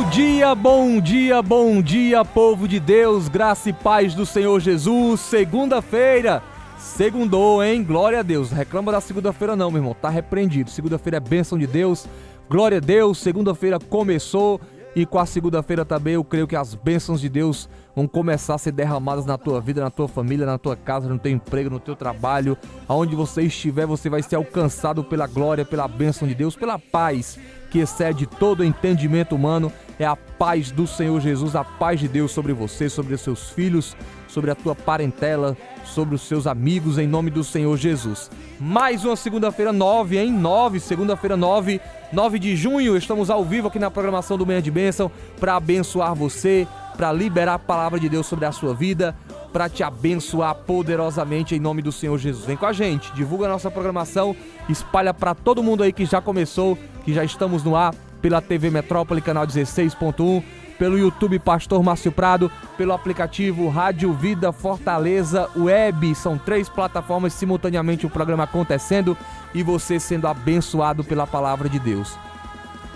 bom dia, povo de Deus, graça e paz do Senhor Jesus. Segunda-feira, segundou, hein? Glória a Deus. Reclama da segunda-feira não, meu irmão, tá repreendido. Segunda-feira é bênção de Deus, glória a Deus. Segunda-feira começou e com a segunda-feira também eu creio que as bênçãos de Deus vão começar a ser derramadas na tua vida, na tua família, na tua casa, no teu emprego, no teu trabalho. Aonde você estiver, você vai ser alcançado pela glória, pela bênção de Deus, pela paz que excede todo entendimento humano. É a paz do Senhor Jesus, a paz de Deus sobre você, sobre os seus filhos, sobre a tua parentela, sobre os seus amigos, em nome do Senhor Jesus. Mais uma segunda-feira 9, hein? 9, segunda-feira 9 de junho, estamos ao vivo aqui na programação do Manhã de Bênção para abençoar você, para liberar a palavra de Deus sobre a sua vida, para te abençoar poderosamente em nome do Senhor Jesus. Vem com a gente, divulga a nossa programação, espalha para todo mundo aí que já começou, que já estamos no ar, pela TV Metrópole, canal 16.1, pelo YouTube Pastor Márcio Prado, pelo aplicativo Rádio Vida Fortaleza Web. São 3 plataformas simultaneamente o programa acontecendo e você sendo abençoado pela palavra de Deus.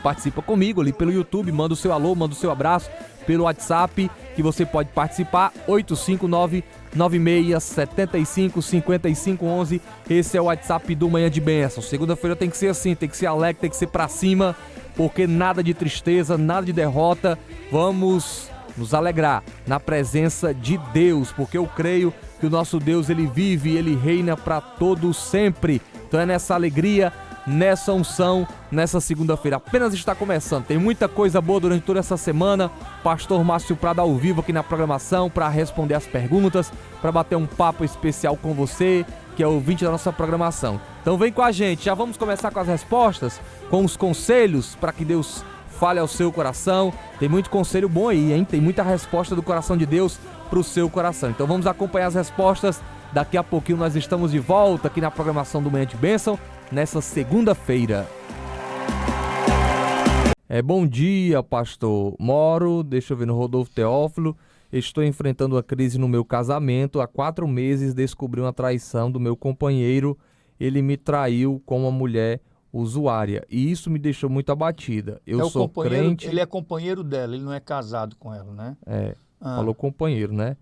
Participa comigo ali pelo YouTube, manda o seu alô, manda o seu abraço, pelo WhatsApp, que você pode participar, 859-9675-5511. Esse é o WhatsApp do Manhã de Bênção. Segunda-feira tem que ser assim, tem que ser alegre, tem que ser pra cima, porque nada de tristeza, nada de derrota. Vamos nos alegrar na presença de Deus, porque eu creio que o nosso Deus, ele vive, ele reina para todo sempre. Então é nessa alegria, nessa unção, nessa segunda-feira. Apenas está começando, tem muita coisa boa durante toda essa semana. Pastor Márcio Prado ao vivo aqui na programação para responder as perguntas, para bater um papo especial com você, que é ouvinte da nossa programação. Então vem com a gente, já vamos começar com as respostas, com os conselhos para que Deus fale ao seu coração. Tem muito conselho bom aí, hein? Tem muita resposta do coração de Deus para o seu coração. Então vamos acompanhar as respostas. Daqui a pouquinho nós estamos de volta aqui na programação do Manhã de Bênção, nessa segunda-feira. Bom dia, pastor. Moro, deixa eu ver, no Rodolfo Teófilo. Estou enfrentando uma crise no meu casamento. Há 4 meses descobri uma traição do meu companheiro. Ele me traiu com uma mulher usuária e isso me deixou muito abatida. Eu sou crente. Ele é companheiro dela, ele não é casado com ela, né? Falou companheiro, né?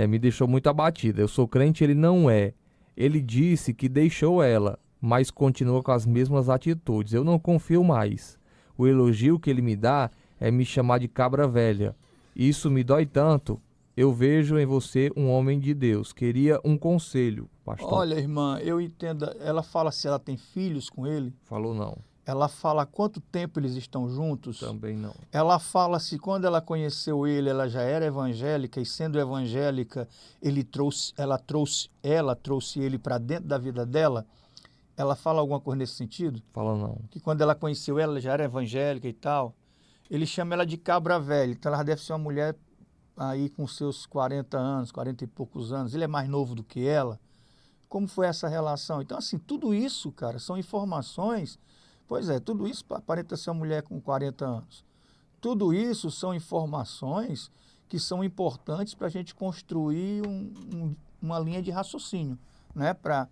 Me deixou muito abatida. Eu sou crente, ele não é. Ele disse que deixou ela, mas continua com as mesmas atitudes. Eu não confio mais. O elogio que ele me dá é me chamar de cabra velha. Isso me dói tanto. Eu vejo em você um homem de Deus. Queria um conselho, pastor. Olha, irmã, eu entendo. Ela fala se ela tem filhos com ele? Falou não. Ela fala quanto tempo eles estão juntos? Também não. Ela fala se quando ela conheceu ele, ela já era evangélica e sendo evangélica, ela trouxe ele para dentro da vida dela? Ela fala alguma coisa nesse sentido? Fala não. Que quando ela conheceu ela já era evangélica e tal. Ele chama ela de cabra velha, então ela deve ser uma mulher aí com seus 40 anos, 40 e poucos anos. Ele é mais novo do que ela. Como foi essa relação? Então, assim, tudo isso, cara, são informações. Pois é, tudo isso aparenta ser uma mulher com 40 anos. Tudo isso são informações que são importantes para a gente construir uma linha de raciocínio, né? Para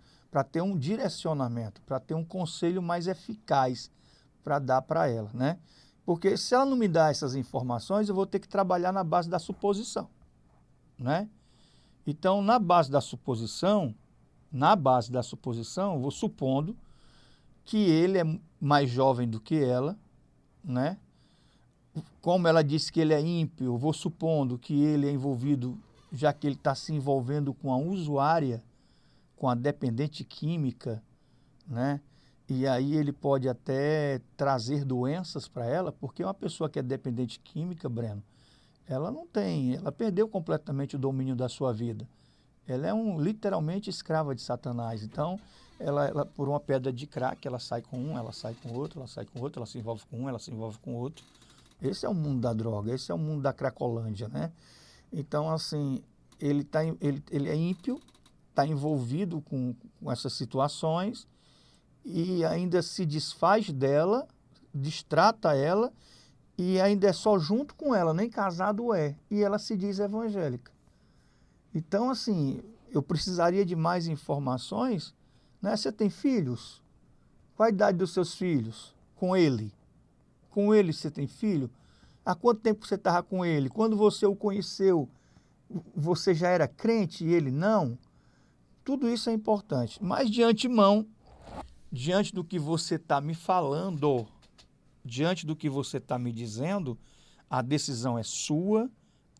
ter um direcionamento, para ter um conselho mais eficaz para dar para ela, né? Porque se ela não me dá essas informações, eu vou ter que trabalhar na base da suposição, né? Então, na base da suposição, eu vou supondo que ele é mais jovem do que ela, né? Como ela disse que ele é ímpio, eu vou supondo que ele é envolvido, já que ele está se envolvendo com a usuária, com a dependente química, né? E aí ele pode até trazer doenças para ela, porque uma pessoa que é dependente química, Breno, ela perdeu completamente o domínio da sua vida. Ela é literalmente escrava de Satanás. Então, ela por uma pedra de crack, ela sai com um, ela sai com outro, ela sai com outro, ela se envolve com um, ela se envolve com outro. Esse é o mundo da droga, esse é o mundo da cracolândia, né? Então, assim, ele é ímpio, está envolvido com essas situações e ainda se desfaz dela, destrata ela e ainda é só junto com ela, nem casado é. E ela se diz evangélica. Então, assim, eu precisaria de mais informações, né? Você tem filhos? Qual a idade dos seus filhos? Com ele? Com ele você tem filho? Há quanto tempo você estava com ele? Quando você o conheceu, você já era crente e ele não? Tudo isso é importante. Mas de antemão, diante do que você está me falando, diante do que você está me dizendo, a decisão é sua,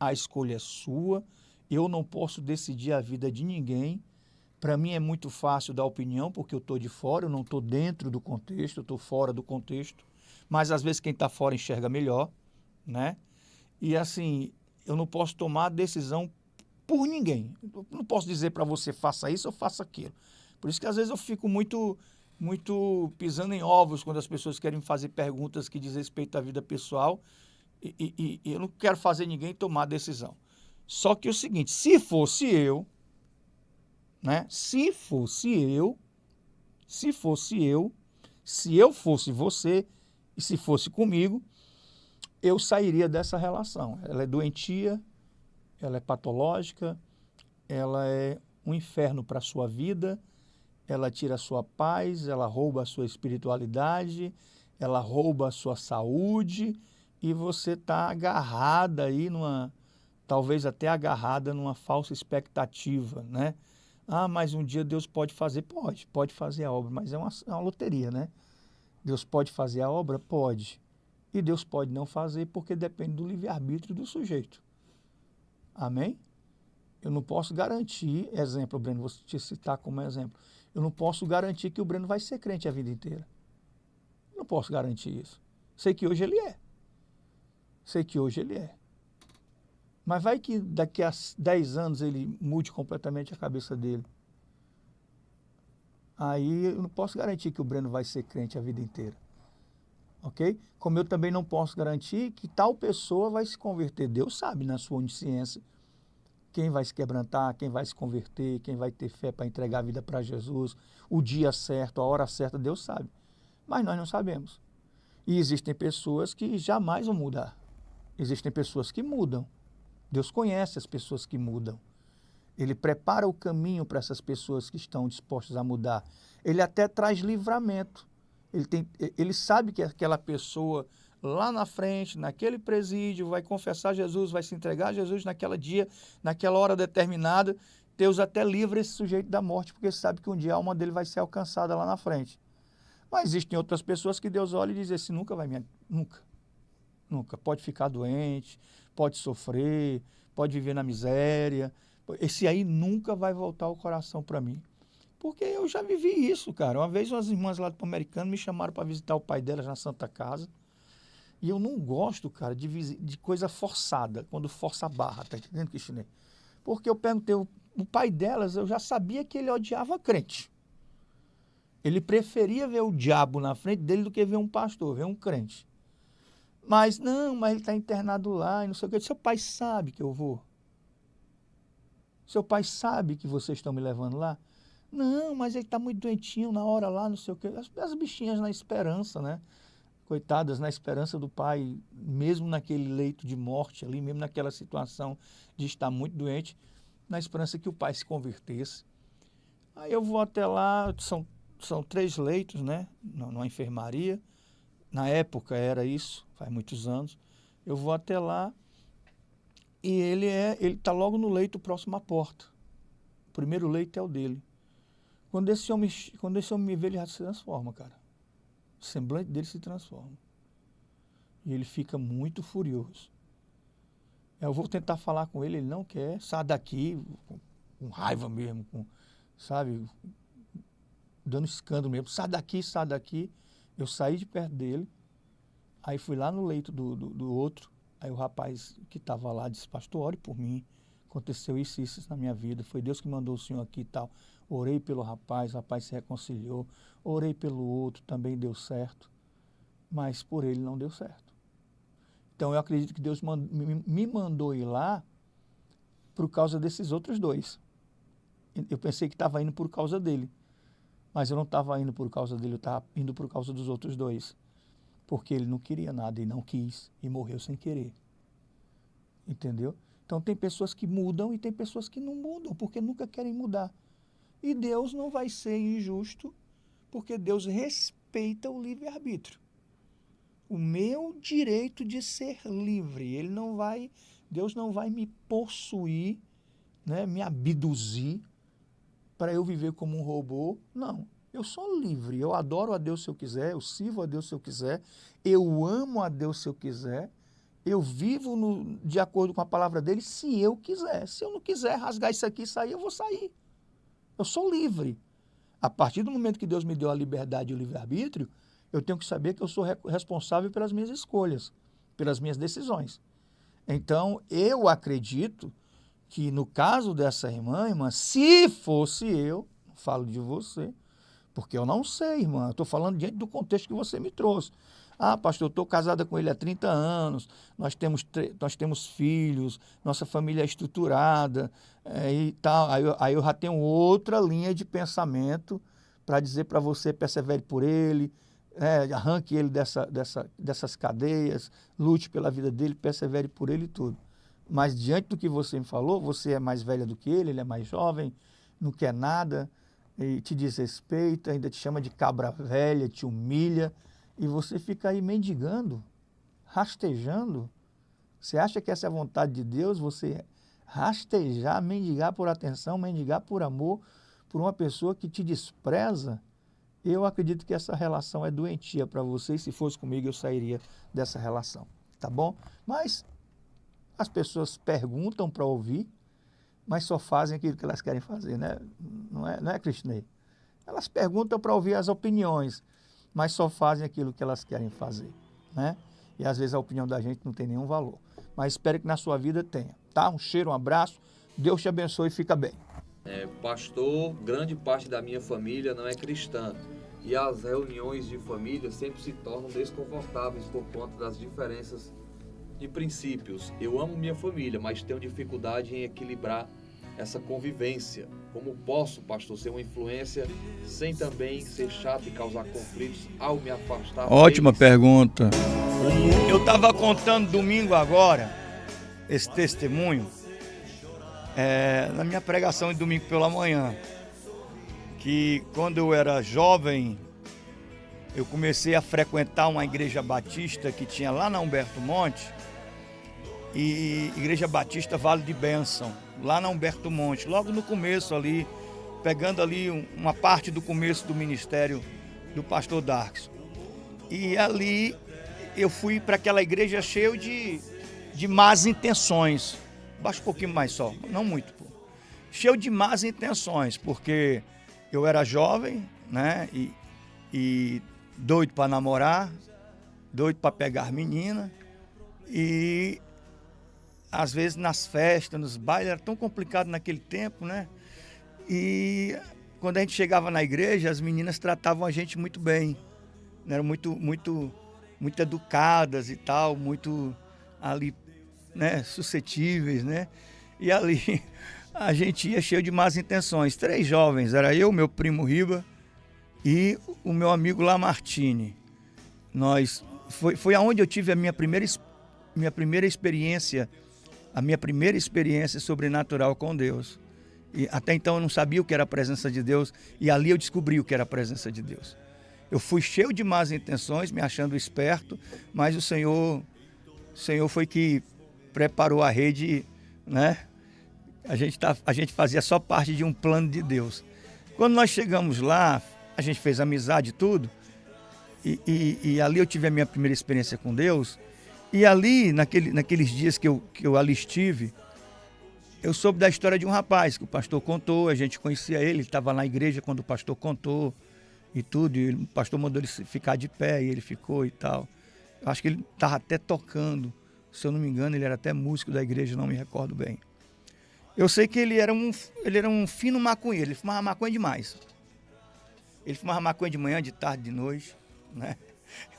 a escolha é sua. Eu não posso decidir a vida de ninguém. Para mim é muito fácil dar opinião, porque eu estou de fora, eu não estou dentro do contexto, eu estou fora do contexto. Mas às vezes quem está fora enxerga melhor, né? E assim, eu não posso tomar decisão por ninguém. Eu não posso dizer para você faça isso ou faça aquilo. Por isso que às vezes eu fico muito pisando em ovos quando as pessoas querem fazer perguntas que diz respeito à vida pessoal e eu não quero fazer ninguém tomar decisão. Só que é o seguinte, se fosse eu, né? Se eu fosse você e se fosse comigo, eu sairia dessa relação. Ela é doentia, ela é patológica, ela é um inferno para a sua vida, ela tira a sua paz, ela rouba a sua espiritualidade, ela rouba a sua saúde e você está agarrada aí talvez até agarrada numa falsa expectativa, né? Ah, mas um dia Deus pode fazer? Pode fazer a obra, mas é uma loteria, né? Deus pode fazer a obra? Pode. E Deus pode não fazer porque depende do livre-arbítrio do sujeito. Amém? Eu não posso garantir, exemplo, Breno, vou te citar como exemplo, eu não posso garantir que o Breno vai ser crente a vida inteira. Não posso garantir isso. Sei que hoje ele é. Mas vai que daqui a 10 anos ele mude completamente a cabeça dele. Aí eu não posso garantir que o Breno vai ser crente a vida inteira. Ok? Como eu também não posso garantir que tal pessoa vai se converter. Deus sabe, na sua onisciência, quem vai se quebrantar, quem vai se converter, quem vai ter fé para entregar a vida para Jesus, o dia certo, a hora certa, Deus sabe. Mas nós não sabemos. E existem pessoas que jamais vão mudar. Existem pessoas que mudam. Deus conhece as pessoas que mudam. Ele prepara o caminho para essas pessoas que estão dispostas a mudar. Ele até traz livramento. Ele sabe que aquela pessoa lá na frente, naquele presídio, vai confessar Jesus, vai se entregar a Jesus naquele dia, naquela hora determinada. Deus até livra esse sujeito da morte, porque sabe que um dia a alma dele vai ser alcançada lá na frente. Mas existem outras pessoas que Deus olha e diz assim, nunca. Pode ficar doente, pode sofrer, pode viver na miséria. Esse aí nunca vai voltar o coração para mim. Porque eu já vivi isso, cara. Uma vez umas irmãs lá do Pan-Americano me chamaram para visitar o pai delas na Santa Casa. E eu não gosto, cara, de coisa forçada, quando força a barra, tá entendendo, Cristina? Porque eu perguntei, o pai delas, eu já sabia que ele odiava crente. Ele preferia ver o diabo na frente dele do que ver um pastor, ver um crente. Mas ele está internado lá e não sei o que. Seu pai sabe que eu vou? Seu pai sabe que vocês estão me levando lá? Não, mas ele está muito doentinho na hora lá, não sei o que. As bichinhas na esperança, né? Coitadas, na esperança do pai, mesmo naquele leito de morte ali, mesmo naquela situação de estar muito doente, na esperança que o pai se convertesse. Aí eu vou até lá, são 3 leitos, né? Numa enfermaria. Na época era isso, faz muitos anos. Eu vou até lá e ele está logo no leito próximo à porta. O primeiro leito é o dele. Quando esse homem me vê, ele já se transforma, cara. O semblante dele se transforma. E ele fica muito furioso. Eu vou tentar falar com ele, ele não quer. Sai daqui, com raiva mesmo, sabe? Dando escândalo mesmo. Sai daqui. Eu saí de perto dele. Aí fui lá no leito do outro. Aí o rapaz que estava lá disse, pastor, ore por mim. Aconteceu isso na minha vida. Foi Deus que mandou o senhor aqui e tal. Orei pelo rapaz, o rapaz se reconciliou. Orei pelo outro, também deu certo. Mas por ele não deu certo. Então eu acredito que Deus me mandou ir lá por causa desses outros 2. Eu pensei que estava indo por causa dele. Mas eu não estava indo por causa dele, eu estava indo por causa dos outros 2. Porque ele não queria nada e não quis e morreu sem querer. Entendeu? Então tem pessoas que mudam e tem pessoas que não mudam porque nunca querem mudar. E Deus não vai ser injusto porque Deus respeita o livre-arbítrio. o meu direito de ser livre. Deus não vai me possuir, né, me abduzir para eu viver como um robô. Não, eu sou livre, eu adoro a Deus se eu quiser, eu sirvo a Deus se eu quiser, eu amo a Deus se eu quiser, eu vivo de acordo com a palavra dele se eu quiser. Se eu não quiser rasgar isso aqui e sair, eu vou sair. Eu sou livre. A partir do momento que Deus me deu a liberdade e o livre-arbítrio, eu tenho que saber que eu sou responsável pelas minhas escolhas, pelas minhas decisões. Então, eu acredito que no caso dessa irmã, se fosse eu, falo de você, porque eu não sei, irmã, eu estou falando diante do contexto que você me trouxe. Ah, pastor, eu estou casada com ele há 30 anos, nós temos filhos, nossa família é estruturada e tal. Aí eu já tenho outra linha de pensamento para dizer para você, persevere por ele, arranque ele dessas cadeias, lute pela vida dele, persevere por ele e tudo. Mas diante do que você me falou, você é mais velha do que ele é mais jovem, não quer nada, e te desrespeita, ainda te chama de cabra velha, te humilha, e você fica aí mendigando, rastejando. Você acha que essa é a vontade de Deus? Você rastejar, mendigar por atenção, mendigar por amor, por uma pessoa que te despreza? Eu acredito que essa relação é doentia para você, e se fosse comigo eu sairia dessa relação, tá bom? Mas as pessoas perguntam para ouvir, mas só fazem aquilo que elas querem fazer, né? Não é, Cristinei? Elas perguntam para ouvir as opiniões, mas só fazem aquilo que elas querem fazer, né? E às vezes a opinião da gente não tem nenhum valor. Mas espero que na sua vida tenha, tá? Um cheiro, um abraço, Deus te abençoe e fica bem. Pastor, grande parte da minha família não é cristã e as reuniões de família sempre se tornam desconfortáveis por conta das diferenças de princípios. Eu amo minha família, mas tenho dificuldade em equilibrar essa convivência. Como posso, pastor, ser uma influência sem também ser chato e causar conflitos ao me afastar? Ótima pergunta. Eu estava contando domingo agora esse testemunho na minha pregação de domingo pela manhã, que quando eu era jovem eu comecei a frequentar uma igreja batista que tinha lá na Humberto Monte, e Igreja Batista Vale de Bênção, lá na Humberto Monte, logo no começo ali, pegando ali uma parte do começo do ministério do pastor Darkson. E ali eu fui para aquela igreja cheio de más intenções, baixa um pouquinho mais só, não muito, pô. Cheio de más intenções, porque eu era jovem, né, e doido para namorar, doido para pegar menina, e às vezes nas festas, nos bailes, era tão complicado naquele tempo, né? E quando a gente chegava na igreja, as meninas tratavam a gente muito bem, né? Eram muito educadas e tal, muito ali, né, suscetíveis, né? E ali a gente ia cheio de más intenções. 3 jovens, era eu, meu primo Riba e o meu amigo Lamartine. Foi aonde eu tive a minha primeira experiência sobrenatural com Deus. E até então eu não sabia o que era a presença de Deus, e ali eu descobri o que era a presença de Deus. Eu fui cheio de más intenções, me achando esperto, mas o Senhor foi que preparou a rede, né? A gente fazia só parte de um plano de Deus. Quando nós chegamos lá, a gente fez amizade e tudo, e ali eu tive a minha primeira experiência com Deus. E ali, naqueles dias que eu ali estive, eu soube da história de um rapaz que o pastor contou, a gente conhecia ele estava na igreja quando o pastor contou e tudo, e o pastor mandou ele ficar de pé e ele ficou e tal. Eu acho que ele estava até tocando, se eu não me engano, ele era até músico da igreja, não me recordo bem. Eu sei que ele era um fino maconheiro, ele fumava maconha demais. Ele fumava maconha de manhã, de tarde, de noite, né?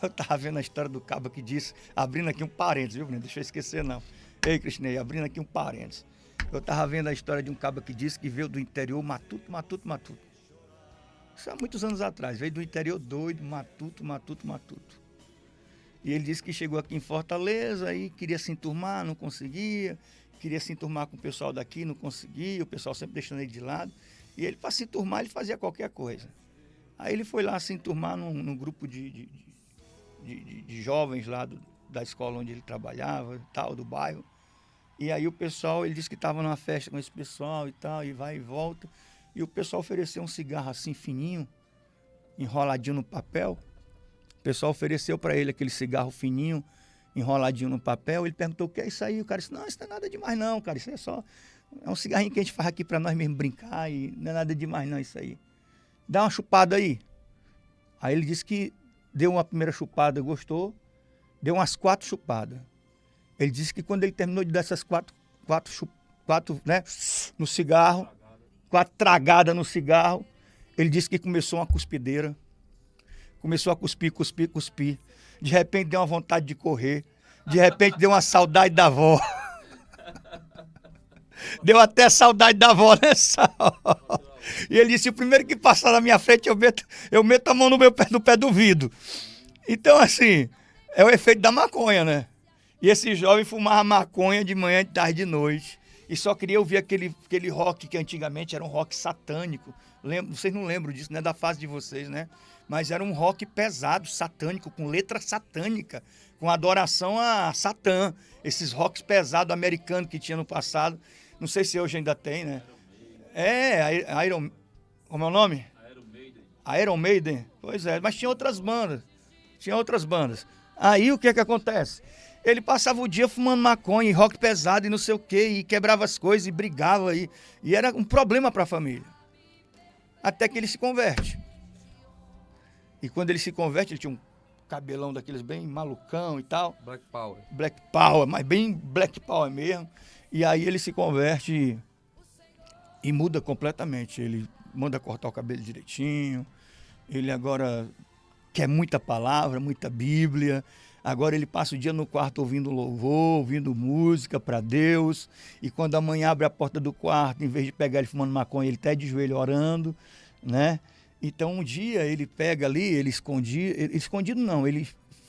Eu estava vendo a história do cabo que disse, abrindo aqui um parênteses, viu, Bruno? Deixa eu esquecer, não. Ei, Cristinei, abrindo aqui um parênteses. Eu estava vendo a história de um cabo que disse que veio do interior, matuto. Isso há muitos anos atrás. Veio do interior doido, matuto. E ele disse que chegou aqui em Fortaleza e queria se enturmar, não conseguia. Queria se enturmar com o pessoal daqui, não conseguia. O pessoal sempre deixando ele de lado. E ele, para se enturmar, ele fazia qualquer coisa. Aí ele foi lá se enturmar num grupo de jovens lá da escola onde ele trabalhava, tal, do bairro. E aí o pessoal, ele disse que estava numa festa com esse pessoal e tal, e vai e volta. E o pessoal ofereceu um cigarro assim fininho, enroladinho no papel. O pessoal ofereceu para ele aquele cigarro fininho, enroladinho no papel. Ele perguntou: o que é isso aí? O cara disse: não, isso não é nada demais não, cara. Isso é um cigarrinho que a gente faz aqui para nós mesmo brincar, e não é nada demais não isso aí. Dá uma chupada aí. Aí ele disse que deu uma primeira chupada, gostou, deu umas 4 chupadas. Ele disse que quando ele terminou de dar essas quatro né, no cigarro, 4 tragadas no cigarro, ele disse que começou uma cuspideira. Começou a cuspir. De repente deu uma vontade de correr. De repente deu uma saudade da avó. Deu até saudade da avó nessa hora. E ele disse: o primeiro que passar na minha frente, eu meto a mão no pé do vidro. Então, assim, é o efeito da maconha, né? E esse jovem fumava maconha de manhã, de tarde e de noite. E só queria ouvir aquele rock que antigamente era um rock satânico. Vocês não lembram disso, né? Da fase de vocês, né? Mas era um rock pesado, satânico, com letra satânica, com adoração a Satã. Esses rocks pesados americanos que tinha no passado. Não sei se hoje ainda tem, né? Como é o nome? Iron Maiden. Pois é, mas tinha outras bandas. Aí o que acontece? Ele passava o dia fumando maconha e rock pesado e não sei o quê, e quebrava as coisas e brigava. E era um problema para a família. Até que ele se converte. E quando ele se converte, ele tinha um cabelão daqueles bem malucão e tal. Black Power, mas bem Black Power mesmo. E aí ele se converte e muda completamente. Ele manda cortar o cabelo direitinho. Ele agora quer muita palavra, muita Bíblia. Agora ele passa o dia no quarto ouvindo louvor, ouvindo música para Deus. E quando a mãe abre a porta do quarto, em vez de pegar ele fumando maconha, ele está de joelho orando, né? Então um dia ele pega ali, ele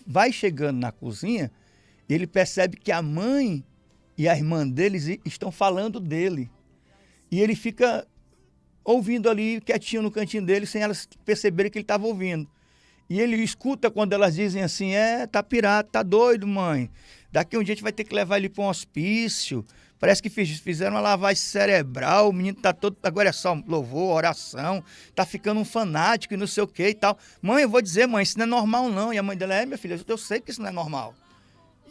vai chegando na cozinha, ele percebe que a mãe e a irmã deles estão falando dele. E ele fica ouvindo ali, quietinho no cantinho dele, sem elas perceberem que ele estava ouvindo. E ele escuta quando elas dizem assim: tá pirata, tá doido, mãe. Daqui um dia a gente vai ter que levar ele para um hospício. Parece que fizeram uma lavagem cerebral, o menino tá todo, agora é só louvor, oração, tá ficando um fanático e não sei o que e tal. Mãe, eu vou dizer, mãe, isso não é normal não. E a mãe dela: minha filha, eu sei que isso não é normal.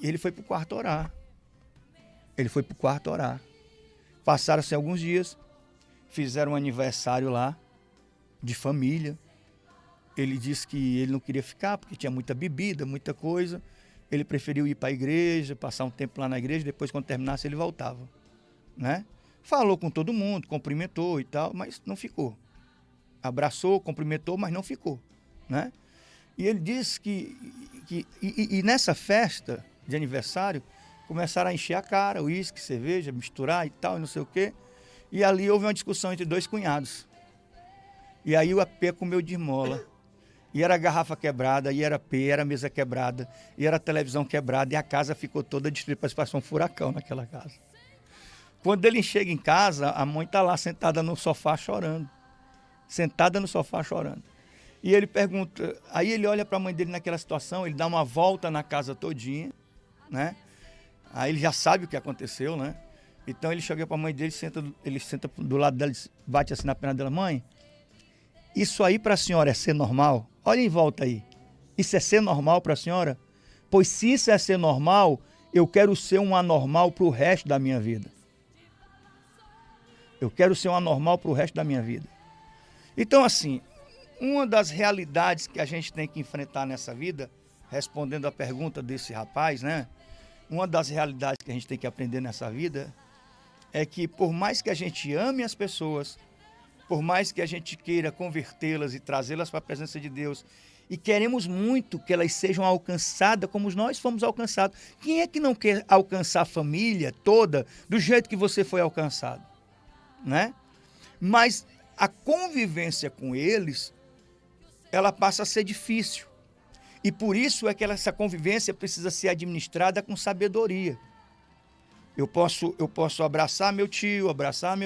E ele foi pro quarto orar. Passaram-se alguns dias, fizeram um aniversário lá, de família. Ele disse que ele não queria ficar, porque tinha muita bebida, muita coisa. Ele preferiu ir para a igreja, passar um tempo lá na igreja, depois quando terminasse ele voltava, né? Falou com todo mundo, cumprimentou e tal, mas não ficou. Abraçou, cumprimentou, mas não ficou, né? E ele disse que nessa festa de aniversário, começaram a encher a cara, uísque, cerveja, misturar e tal, e não sei o quê. E ali houve uma discussão entre 2 cunhados. E aí o AP comeu de esmola. E era garrafa quebrada, e era era mesa quebrada, e era televisão quebrada, e a casa ficou toda destruída, parece que passou um furacão naquela casa. Quando ele chega em casa, a mãe está lá sentada no sofá chorando. E ele pergunta, aí ele olha para a mãe dele naquela situação, ele dá uma volta na casa todinha, né? Aí ele já sabe o que aconteceu, né? Então ele chega para a mãe dele, ele senta do lado dela, bate assim na perna dela: mãe, isso aí para a senhora é ser normal? Olha em volta aí. Isso é ser normal para a senhora? Pois se isso é ser normal, eu quero ser um anormal para o resto da minha vida. Então, assim, uma das realidades que a gente tem que enfrentar nessa vida, respondendo a pergunta desse rapaz, né? Uma das realidades que a gente tem que aprender nessa vida é que, por mais que a gente ame as pessoas, por mais que a gente queira convertê-las e trazê-las para a presença de Deus, e queremos muito que elas sejam alcançadas como nós fomos alcançados. Quem é que não quer alcançar a família toda do jeito que você foi alcançado, né? Mas a convivência com eles, ela passa a ser difícil. E por isso é que essa convivência precisa ser administrada com sabedoria. Eu posso abraçar meu tio, abraçar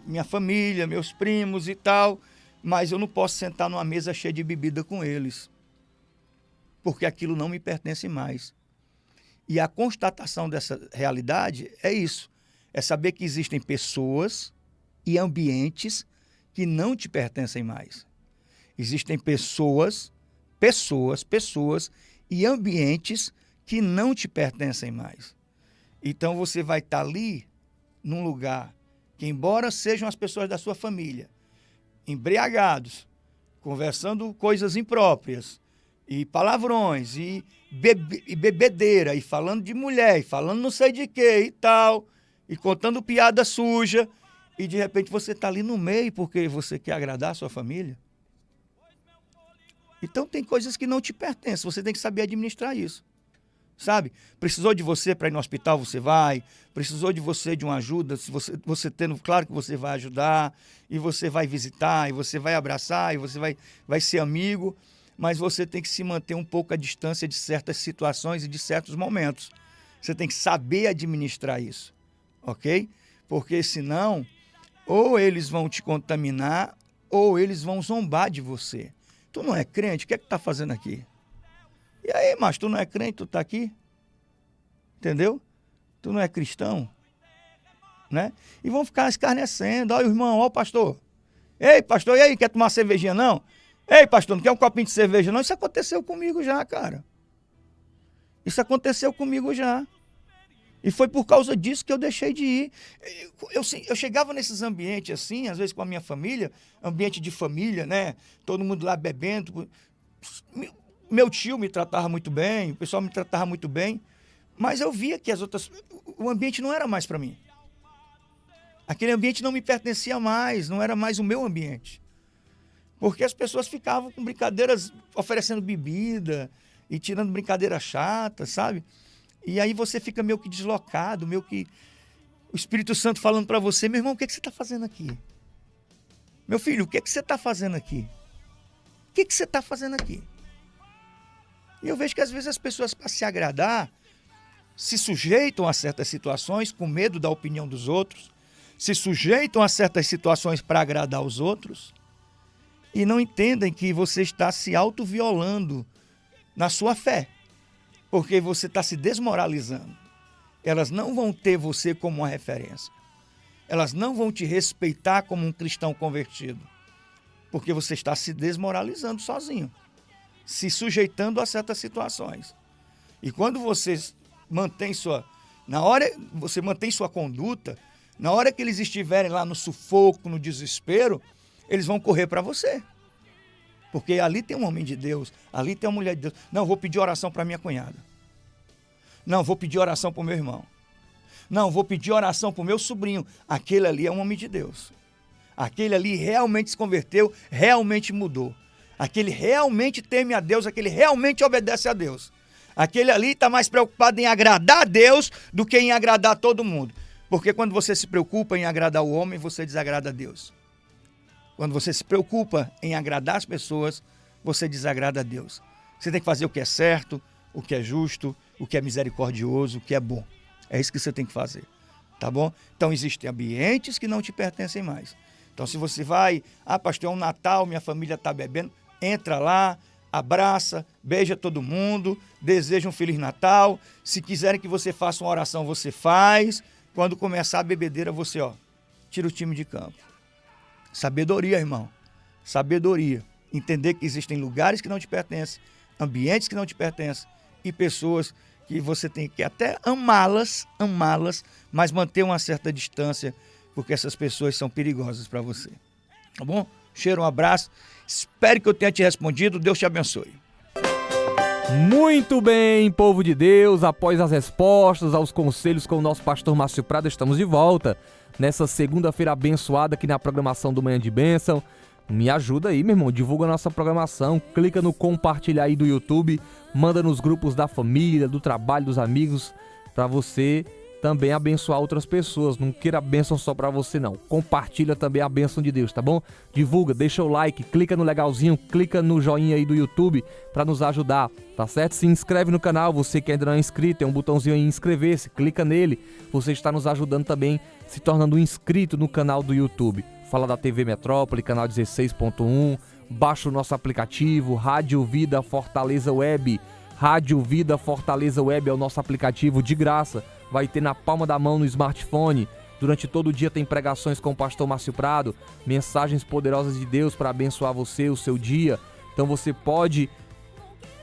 minha família, meus primos e tal, mas eu não posso sentar numa mesa cheia de bebida com eles. porque aquilo não me pertence mais. E a constatação dessa realidade é isso, é saber que existem pessoas e ambientes que não te pertencem mais. Existem pessoas e ambientes que não te pertencem mais. Então você vai estar ali num lugar que, embora sejam as pessoas da sua família, embriagados, conversando coisas impróprias, e palavrões, e bebedeira, e falando de mulher, e falando não sei de quê e tal, e contando piada suja, e de repente você está ali no meio porque você quer agradar a sua família. Então tem coisas que não te pertencem, você tem que saber administrar isso. Sabe? Precisou de você para ir no hospital, você vai. Precisou de você de uma ajuda, se você tendo claro que você vai ajudar, e você vai visitar, e você vai abraçar, e você vai ser amigo, mas você tem que se manter um pouco à distância de certas situações e de certos momentos. Você tem que saber administrar isso, ok? Porque senão, ou eles vão te contaminar, ou eles vão zombar de você. Tu não é crente, o que é que tá fazendo aqui? E aí, mas tu não é crente, tu tá aqui? Entendeu? Tu não é cristão? Né? E vão ficar escarnecendo. Olha o irmão, olha o pastor. Ei, pastor, e aí, quer tomar cervejinha não? Ei, pastor, não quer um copinho de cerveja não? Isso aconteceu comigo já, cara. Isso aconteceu comigo já. E foi por causa disso que eu deixei de ir. Eu chegava nesses ambientes assim, às vezes com a minha família, ambiente de família, né? Todo mundo lá bebendo. Meu tio me tratava muito bem, o pessoal me tratava muito bem, mas eu via que o ambiente não era mais para mim. Aquele ambiente não me pertencia mais, não era mais o meu ambiente. Porque as pessoas ficavam com brincadeiras, oferecendo bebida e tirando brincadeiras chatas, sabe? E aí você fica meio que deslocado, meio que o Espírito Santo falando para você, meu irmão, o que você está fazendo aqui? Meu filho, o que você está fazendo aqui? O que você está fazendo aqui? E eu vejo que às vezes as pessoas, para se agradar, se sujeitam a certas situações com medo da opinião dos outros, se sujeitam a certas situações para agradar os outros e não entendem que você está se autoviolando na sua fé, porque você está se desmoralizando. Elas não vão ter você como uma referência. Elas não vão te respeitar como um cristão convertido, porque você está se desmoralizando sozinho, se sujeitando a certas situações. E quando você mantém você mantém sua conduta, na hora que eles estiverem lá no sufoco, no desespero, eles vão correr para você. Porque ali tem um homem de Deus, ali tem uma mulher de Deus. Não, vou pedir oração para minha cunhada. Não, vou pedir oração para o meu irmão. Não, vou pedir oração para o meu sobrinho. Aquele ali é um homem de Deus. Aquele ali realmente se converteu, realmente mudou. Aquele realmente teme a Deus, aquele realmente obedece a Deus. Aquele ali está mais preocupado em agradar a Deus do que em agradar todo mundo. Porque quando você se preocupa em agradar o homem, você desagrada a Deus. Quando você se preocupa em agradar as pessoas, você desagrada a Deus. Você tem que fazer o que é certo, o que é justo, o que é misericordioso, o que é bom. É isso que você tem que fazer, tá bom? Então existem ambientes que não te pertencem mais. Então se você vai, pastor, é um Natal, minha família está bebendo, entra lá, abraça, beija todo mundo, deseja um Feliz Natal. Se quiserem que você faça uma oração, você faz. Quando começar a bebedeira, você, tira o time de campo. Sabedoria, irmão. Sabedoria. Entender que existem lugares que não te pertencem, ambientes que não te pertencem e pessoas que você tem que até amá-las, mas manter uma certa distância, porque essas pessoas são perigosas para você. Tá bom? Cheiro, um abraço. Espero que eu tenha te respondido. Deus te abençoe. Muito bem, povo de Deus. Após as respostas aos conselhos com o nosso pastor Márcio Prado, estamos de volta nessa segunda-feira abençoada aqui na programação do Manhã de Bênção. Me ajuda aí, meu irmão, divulga a nossa programação, clica no compartilhar aí do YouTube, manda nos grupos da família, do trabalho, dos amigos, para você também abençoar outras pessoas. Não queira a bênção só para você não, compartilha também a bênção de Deus, tá bom? Divulga, deixa o like, clica no legalzinho, clica no joinha aí do YouTube para nos ajudar, tá certo? Se inscreve no canal, você que ainda não é inscrito, tem um botãozinho aí inscrever-se, clica nele, você está nos ajudando também, se tornando um inscrito no canal do YouTube. Fala da TV Metrópole, canal 16.1, baixa o nosso aplicativo, Rádio Vida Fortaleza Web. Rádio Vida Fortaleza Web é o nosso aplicativo de graça, vai ter na palma da mão no smartphone. Durante todo o dia tem pregações com o pastor Márcio Prado, mensagens poderosas de Deus para abençoar você, o seu dia. Então você pode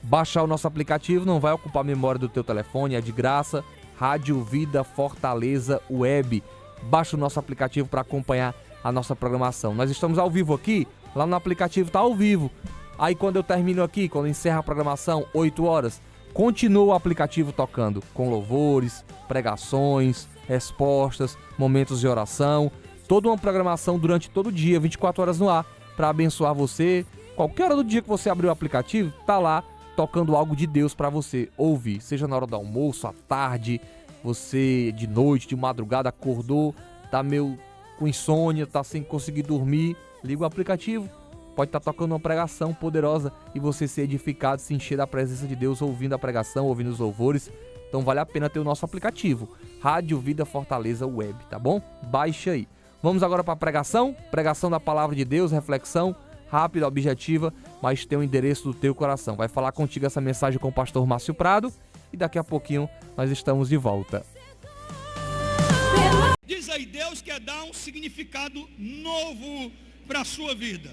baixar o nosso aplicativo, não vai ocupar a memória do teu telefone, é de graça. Rádio Vida Fortaleza Web. Baixa o nosso aplicativo para acompanhar a nossa programação. Nós estamos ao vivo aqui, lá no aplicativo está ao vivo. Aí quando eu termino aqui, quando encerra a programação, 8 horas, continua o aplicativo tocando, com louvores, pregações, respostas, momentos de oração, toda uma programação durante todo o dia, 24 horas no ar, para abençoar você. Qualquer hora do dia que você abrir o aplicativo, tá lá tocando algo de Deus para você ouvir, seja na hora do almoço, à tarde, você de noite, de madrugada, acordou, tá meio com insônia, tá sem conseguir dormir, liga o aplicativo, pode estar tocando uma pregação poderosa e você ser edificado, se encher da presença de Deus ouvindo a pregação, ouvindo os louvores. Então vale a pena ter o nosso aplicativo, Rádio Vida Fortaleza Web, tá bom? Baixa aí. Vamos agora para a pregação da palavra de Deus, reflexão rápida, objetiva, mas tem o endereço do teu coração. Vai falar contigo essa mensagem com o pastor Márcio Prado e daqui a pouquinho nós estamos de volta. Diz aí, Deus quer dar um significado novo para a sua vida.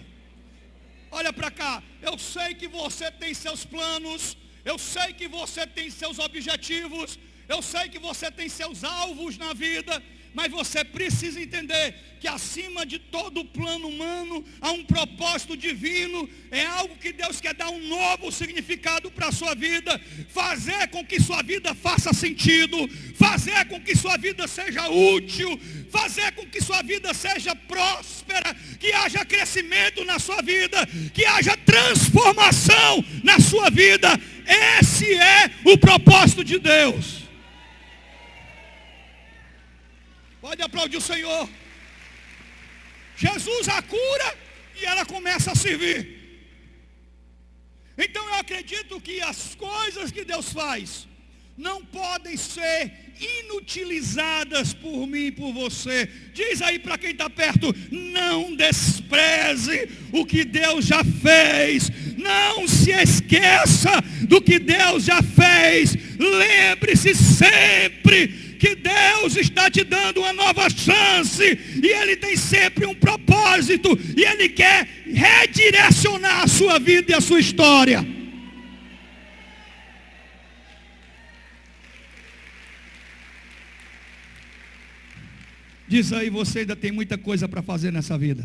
Olha para cá, eu sei que você tem seus planos, eu sei que você tem seus objetivos, eu sei que você tem seus alvos na vida, mas você precisa entender que acima de todo plano humano há um propósito divino, é algo que Deus quer dar um novo significado para a sua vida, fazer com que sua vida faça sentido, fazer com que sua vida seja útil, fazer com que sua vida seja próspera, que haja crescimento na sua vida, que haja transformação na sua vida. Esse é o propósito de Deus. Pode aplaudir o Senhor. Jesus a cura e ela começa a servir. Então eu acredito que as coisas que Deus faz não podem ser inutilizadas por mim e por você. Diz aí para quem está perto, não despreze o que Deus já fez. Não se esqueça do que Deus já fez. Lembre-se sempre que Deus está te dando uma nova chance, e Ele tem sempre um propósito, e Ele quer redirecionar a sua vida e a sua história. Diz aí, você ainda tem muita coisa para fazer nessa vida.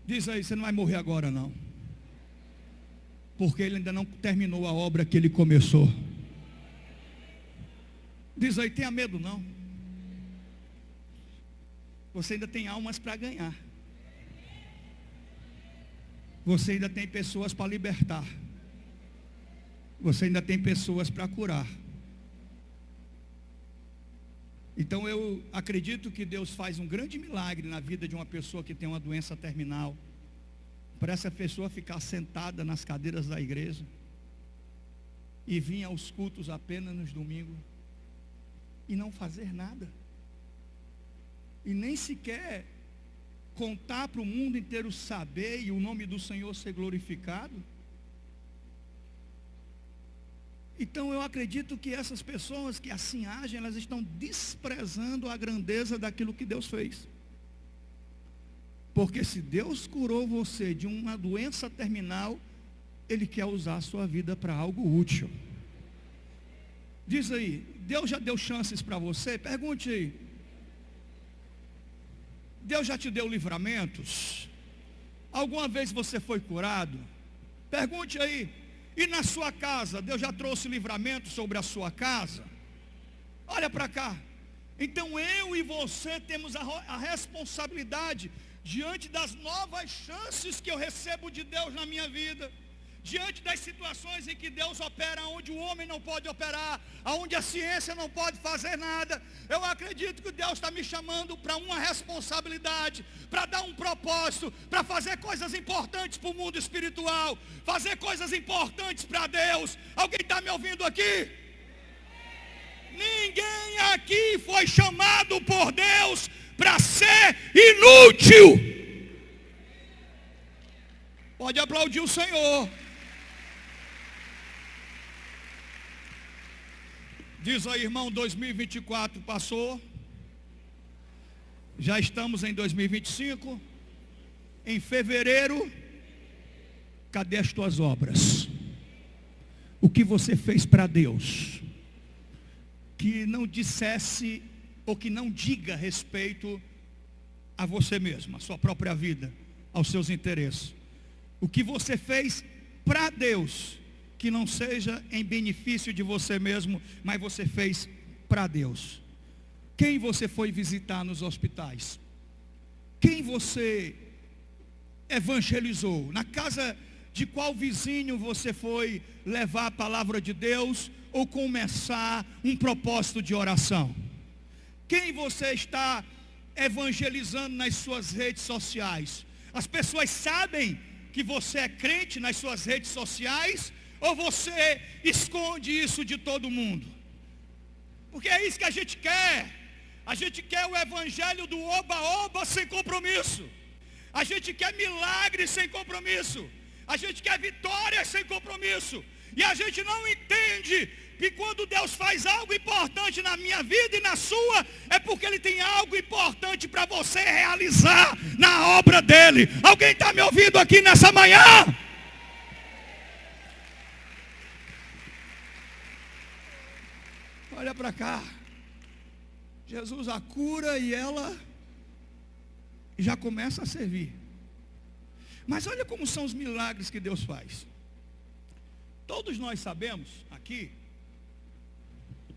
Diz aí, você não vai morrer agora não. Porque Ele ainda não terminou a obra que Ele começou. Diz aí, tenha medo não. Você ainda tem almas para ganhar. Você ainda tem pessoas para libertar. Você ainda tem pessoas para curar. Então eu acredito que Deus faz um grande milagre na vida de uma pessoa que tem uma doença terminal, para essa pessoa ficar sentada nas cadeiras da igreja e vir aos cultos apenas nos domingos e não fazer nada, e nem sequer contar para o mundo inteiro saber e o nome do Senhor ser glorificado. Então eu acredito que essas pessoas que assim agem, elas estão desprezando a grandeza daquilo que Deus fez. Porque se Deus curou você de uma doença terminal, Ele quer usar a sua vida para algo útil. Diz aí, Deus já deu chances para você? Pergunte aí. Deus já te deu livramentos? Alguma vez você foi curado? Pergunte aí. E na sua casa, Deus já trouxe livramento sobre a sua casa? Olha para cá. Então eu e você temos a responsabilidade, diante das novas chances que eu recebo de Deus na minha vida, diante das situações em que Deus opera onde o homem não pode operar, onde a ciência não pode fazer nada, eu acredito que Deus está me chamando para uma responsabilidade, para dar um propósito, para fazer coisas importantes para o mundo espiritual, fazer coisas importantes para Deus. Alguém está me ouvindo aqui? Ninguém aqui foi chamado por Deus para ser inútil. Pode aplaudir o Senhor. Diz aí, irmão, 2024 passou. Já estamos em 2025. Em fevereiro, cadê as tuas obras? O que você fez para Deus? Que não dissesse ou que não diga respeito a você mesmo, a sua própria vida, aos seus interesses. O que você fez para Deus, que não seja em benefício de você mesmo, mas você fez para Deus. Quem você foi visitar nos hospitais? Quem você evangelizou? Na casa de qual vizinho você foi levar a palavra de Deus ou começar um propósito de oração? Quem você está evangelizando nas suas redes sociais? As pessoas sabem que você é crente nas suas redes sociais ou você esconde isso de todo mundo? Porque é isso que a gente quer. A gente quer o evangelho do oba-oba sem compromisso. A gente quer milagres sem compromisso. A gente quer vitórias sem compromisso. E a gente não entende que quando Deus faz algo importante na minha vida e na sua, é porque Ele tem algo importante para você realizar na obra dEle. Alguém está me ouvindo aqui nessa manhã? Olha para cá. Jesus a cura e ela já começa a servir. Mas olha como são os milagres que Deus faz. Todos nós sabemos aqui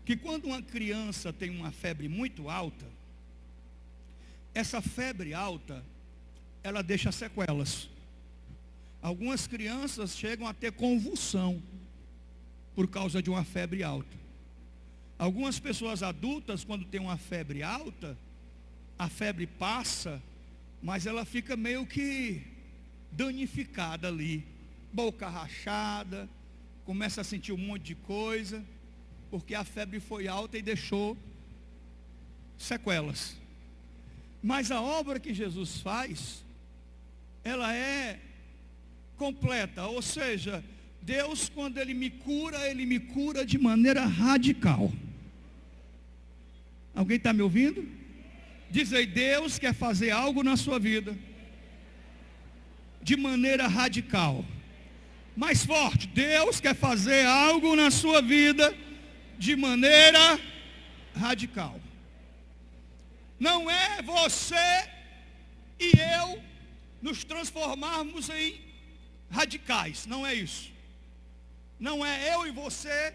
que quando uma criança tem uma febre muito alta, essa febre alta, ela deixa sequelas. Algumas crianças chegam a ter convulsão por causa de uma febre alta. Algumas pessoas adultas, quando tem uma febre alta, a febre passa, mas ela fica meio que danificada ali, boca rachada, começa a sentir um monte de coisa, porque a febre foi alta e deixou sequelas. Mas a obra que Jesus faz, ela é completa, ou seja, Deus, quando Ele me cura de maneira radical. Alguém está me ouvindo? Diz aí, Deus quer fazer algo na sua vida de maneira radical. Mais forte, Deus quer fazer algo na sua vida de maneira radical. Não é você e eu nos transformarmos em radicais, não é isso. Não é eu e você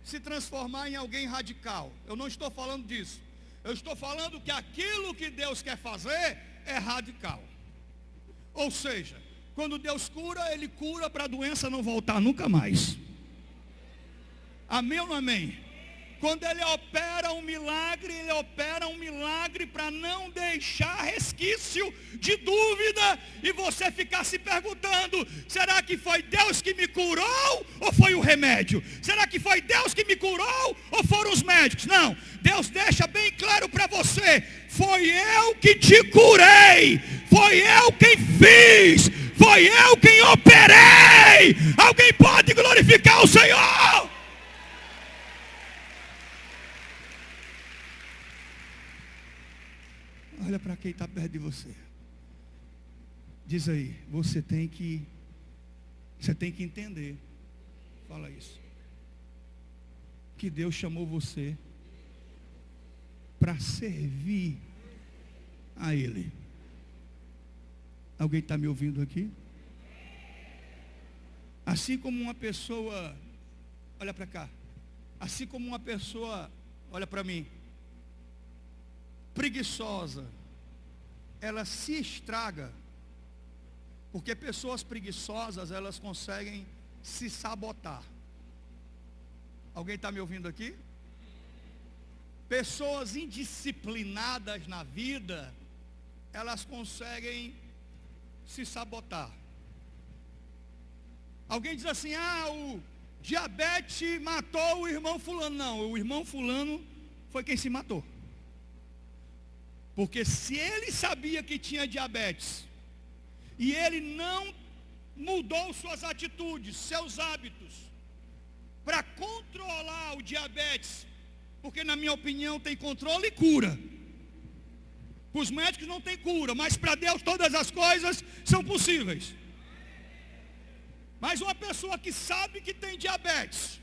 se transformar em alguém radical. Eu não estou falando disso. Eu estou falando que aquilo que Deus quer fazer é radical. Ou seja, quando Deus cura, Ele cura para a doença não voltar nunca mais. Amém ou não amém? Quando Ele opera um milagre para não deixar resquício de dúvida e você ficar se perguntando, será que foi Deus que me curou ou foi o remédio? Será que foi Deus que me curou ou foram os médicos? Não, Deus deixa bem claro para você, foi eu que te curei, foi eu quem fiz, foi eu quem operei. Alguém pode glorificar o Senhor? Olha para quem está perto de você. Diz aí, você tem que entender. Fala isso. Que Deus chamou você para servir a Ele. Alguém está me ouvindo aqui? Assim como uma pessoa, olha para cá. Assim como uma pessoa, olha para mim, preguiçosa, ela se estraga, porque pessoas preguiçosas, elas conseguem se sabotar. Alguém está me ouvindo aqui? Pessoas indisciplinadas na vida, elas conseguem se sabotar. Alguém diz assim, o diabetes matou o irmão fulano. Não, o irmão fulano foi quem se matou. Porque se ele sabia que tinha diabetes, e ele não mudou suas atitudes, seus hábitos, para controlar o diabetes, porque na minha opinião tem controle e cura. Para os médicos não tem cura, mas para Deus todas as coisas são possíveis. Mas uma pessoa que sabe que tem diabetes,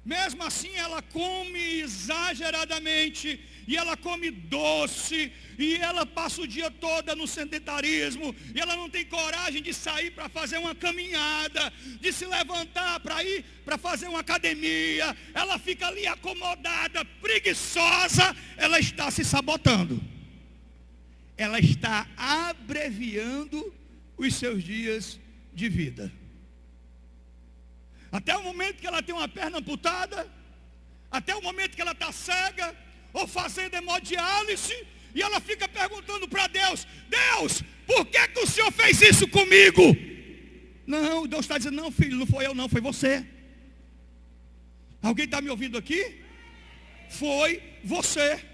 mesmo assim ela come exageradamente, e ela come doce, e ela passa o dia todo no sedentarismo, e ela não tem coragem de sair para fazer uma caminhada, de se levantar para ir para fazer uma academia, ela fica ali acomodada, preguiçosa, ela está se sabotando. Ela está abreviando os seus dias de vida. Até o momento que ela tem uma perna amputada, até o momento que ela está cega, ou fazendo hemodiálise, e ela fica perguntando para Deus: Deus, por que o Senhor fez isso comigo? Não, Deus está dizendo: não, filho, não foi eu não, foi você. Alguém está me ouvindo aqui? Foi você.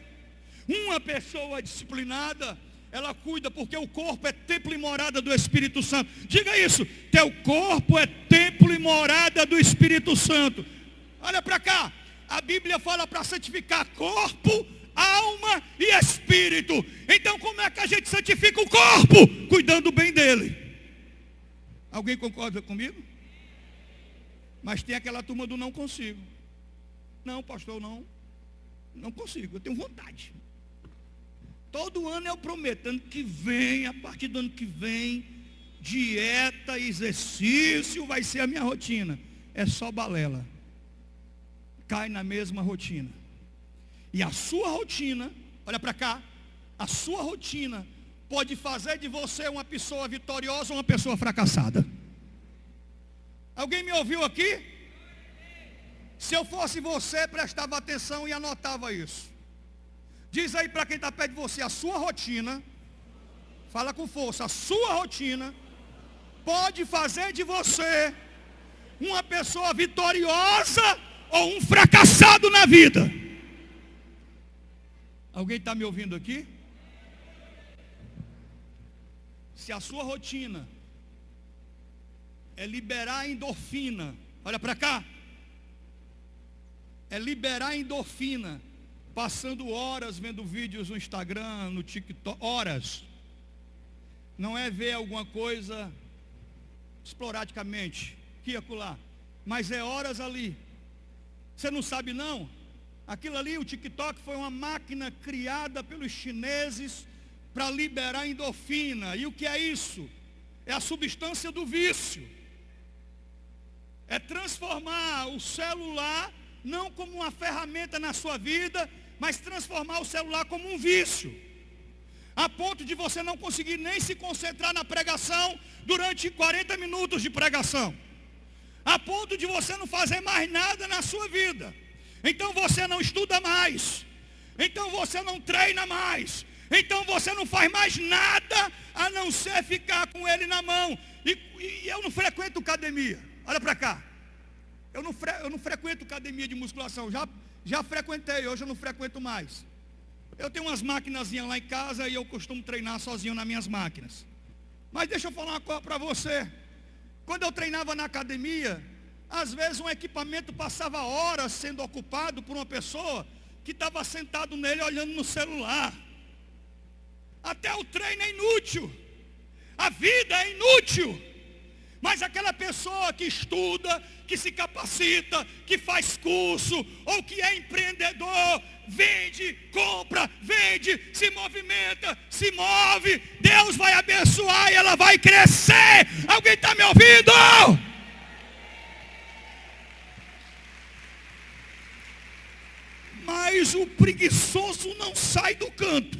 Uma pessoa disciplinada, ela cuida, porque o corpo é templo e morada do Espírito Santo. Diga isso: teu corpo é templo e morada do Espírito Santo. Olha para cá, a Bíblia fala para santificar corpo, alma e espírito. Então como é que a gente santifica o corpo? Cuidando bem dele. Alguém concorda comigo? Mas tem aquela turma do não consigo. Não, pastor, não consigo, eu tenho vontade. Todo ano eu prometo, ano que vem, a partir do ano que vem, dieta, exercício vai ser a minha rotina. É só balela. Cai na mesma rotina. E a sua rotina, olha para cá, a sua rotina pode fazer de você uma pessoa vitoriosa ou uma pessoa fracassada. Alguém me ouviu aqui? Se eu fosse você, prestava atenção e anotava isso. Diz aí para quem está perto de você: a sua rotina, fala com força, a sua rotina pode fazer de você uma pessoa vitoriosa ou um fracassado na vida. Alguém está me ouvindo aqui? Se a sua rotina é liberar endorfina, olha para cá, é liberar endorfina, passando horas vendo vídeos no Instagram, no TikTok, horas. Não é ver alguma coisa esporadicamente, aqui e acolá, mas é horas ali. Você não sabe não? Aquilo ali, o TikTok, foi uma máquina criada pelos chineses para liberar endorfina. E o que é isso? É a substância do vício. É transformar o celular não como uma ferramenta na sua vida, mas transformar o celular como um vício, a ponto de você não conseguir nem se concentrar na pregação durante 40 minutos de pregação, a ponto de você não fazer mais nada na sua vida. Então você não estuda mais, então você não treina mais, então você não faz mais nada a não ser ficar com ele na mão. E eu não frequento academia, olha para cá, eu não frequento academia de musculação, já frequentei, hoje eu não frequento mais. Eu tenho umas maquinazinhas lá em casa e eu costumo treinar sozinho nas minhas máquinas. Mas deixa eu falar uma coisa para você. Quando eu treinava na academia, às vezes um equipamento passava horas sendo ocupado por uma pessoa que estava sentado nele olhando no celular. Até o treino é inútil, a vida é inútil. Mas aquela pessoa que estuda, que se capacita, que faz curso, ou que é empreendedor, vende, compra, vende, se movimenta, se move, Deus vai abençoar e ela vai crescer. Alguém está me ouvindo? Mas o preguiçoso não sai do canto.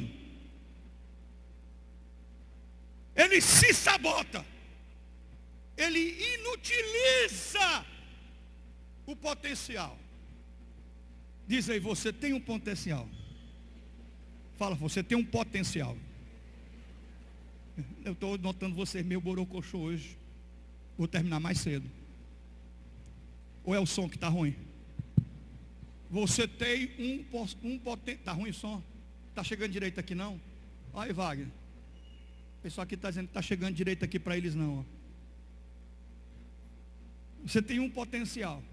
Ele se sabota. Ele inutiliza o potencial. Diz aí, você tem um potencial. Fala, você tem um potencial. Eu estou notando você meio borocochô hoje. Vou terminar mais cedo. Ou é o som que está ruim? Você tem um potencial. Está ruim o som? Está chegando direito aqui não? Olha aí, Wagner. O pessoal aqui está dizendo que está chegando direito aqui para eles não. Ó. Você tem um potencial.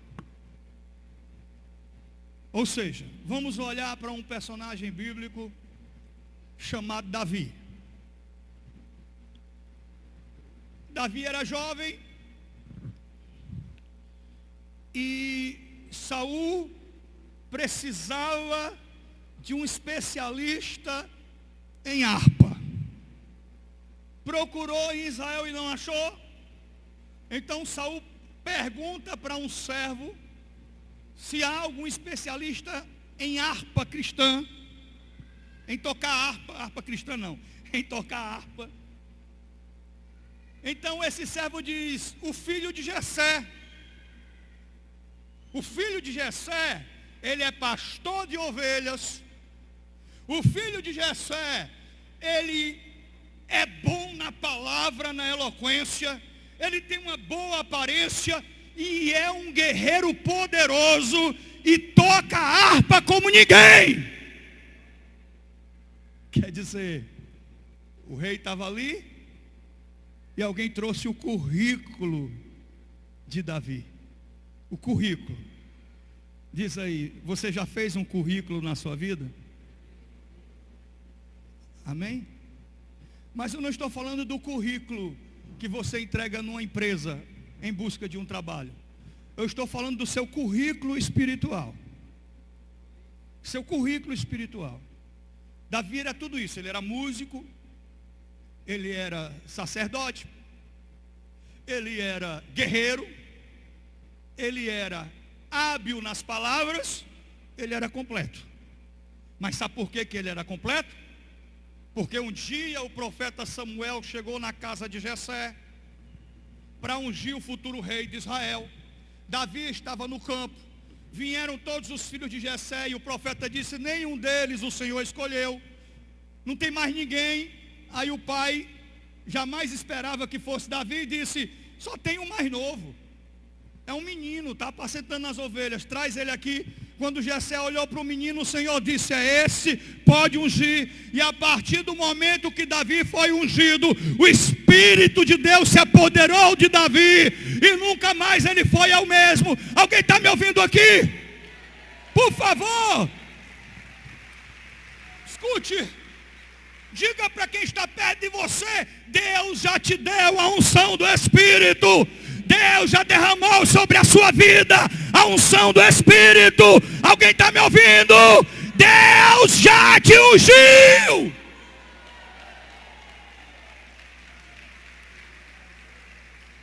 Ou seja, vamos olhar para um personagem bíblico chamado Davi. Davi era jovem e Saul precisava de um especialista em harpa. Procurou em Israel e não achou. Então Saul pergunta para um servo se há algum especialista em harpa cristã, em tocar harpa cristã não, em tocar harpa. Então esse servo diz, o filho de Jessé. O filho de Jessé, ele é pastor de ovelhas. O filho de Jessé, ele é bom na palavra, na eloquência. Ele tem uma boa aparência e é um guerreiro poderoso e toca a harpa como ninguém. Quer dizer, o rei estava ali e alguém trouxe o currículo de Davi. O currículo. Diz aí, você já fez um currículo na sua vida? Amém? Mas eu não estou falando do currículo que você entrega numa empresa em busca de um trabalho. Eu estou falando do seu currículo espiritual. Seu currículo espiritual. Davi era tudo isso. Ele era músico, ele era sacerdote, ele era guerreiro, ele era hábil nas palavras, ele era completo. Mas sabe por que ele era completo? Porque um dia o profeta Samuel chegou na casa de Jessé para ungir o futuro rei de Israel. Davi estava no campo. Vieram todos os filhos de Jessé e o profeta disse, nenhum deles o Senhor escolheu. Não tem mais ninguém. Aí o pai jamais esperava que fosse Davi e disse, só tem um mais novo. É um menino, está apacentando as ovelhas, traz ele aqui. Quando Jessé olhou para o menino, o Senhor disse, é esse, pode ungir. E a partir do momento que Davi foi ungido, o Espírito de Deus se apoderou de Davi e nunca mais ele foi ao mesmo. Alguém está me ouvindo aqui? Por favor, escute, diga para quem está perto de você, Deus já te deu a unção do Espírito. Deus já derramou sobre a sua vida a unção do Espírito. Alguém está me ouvindo? Deus já te ungiu.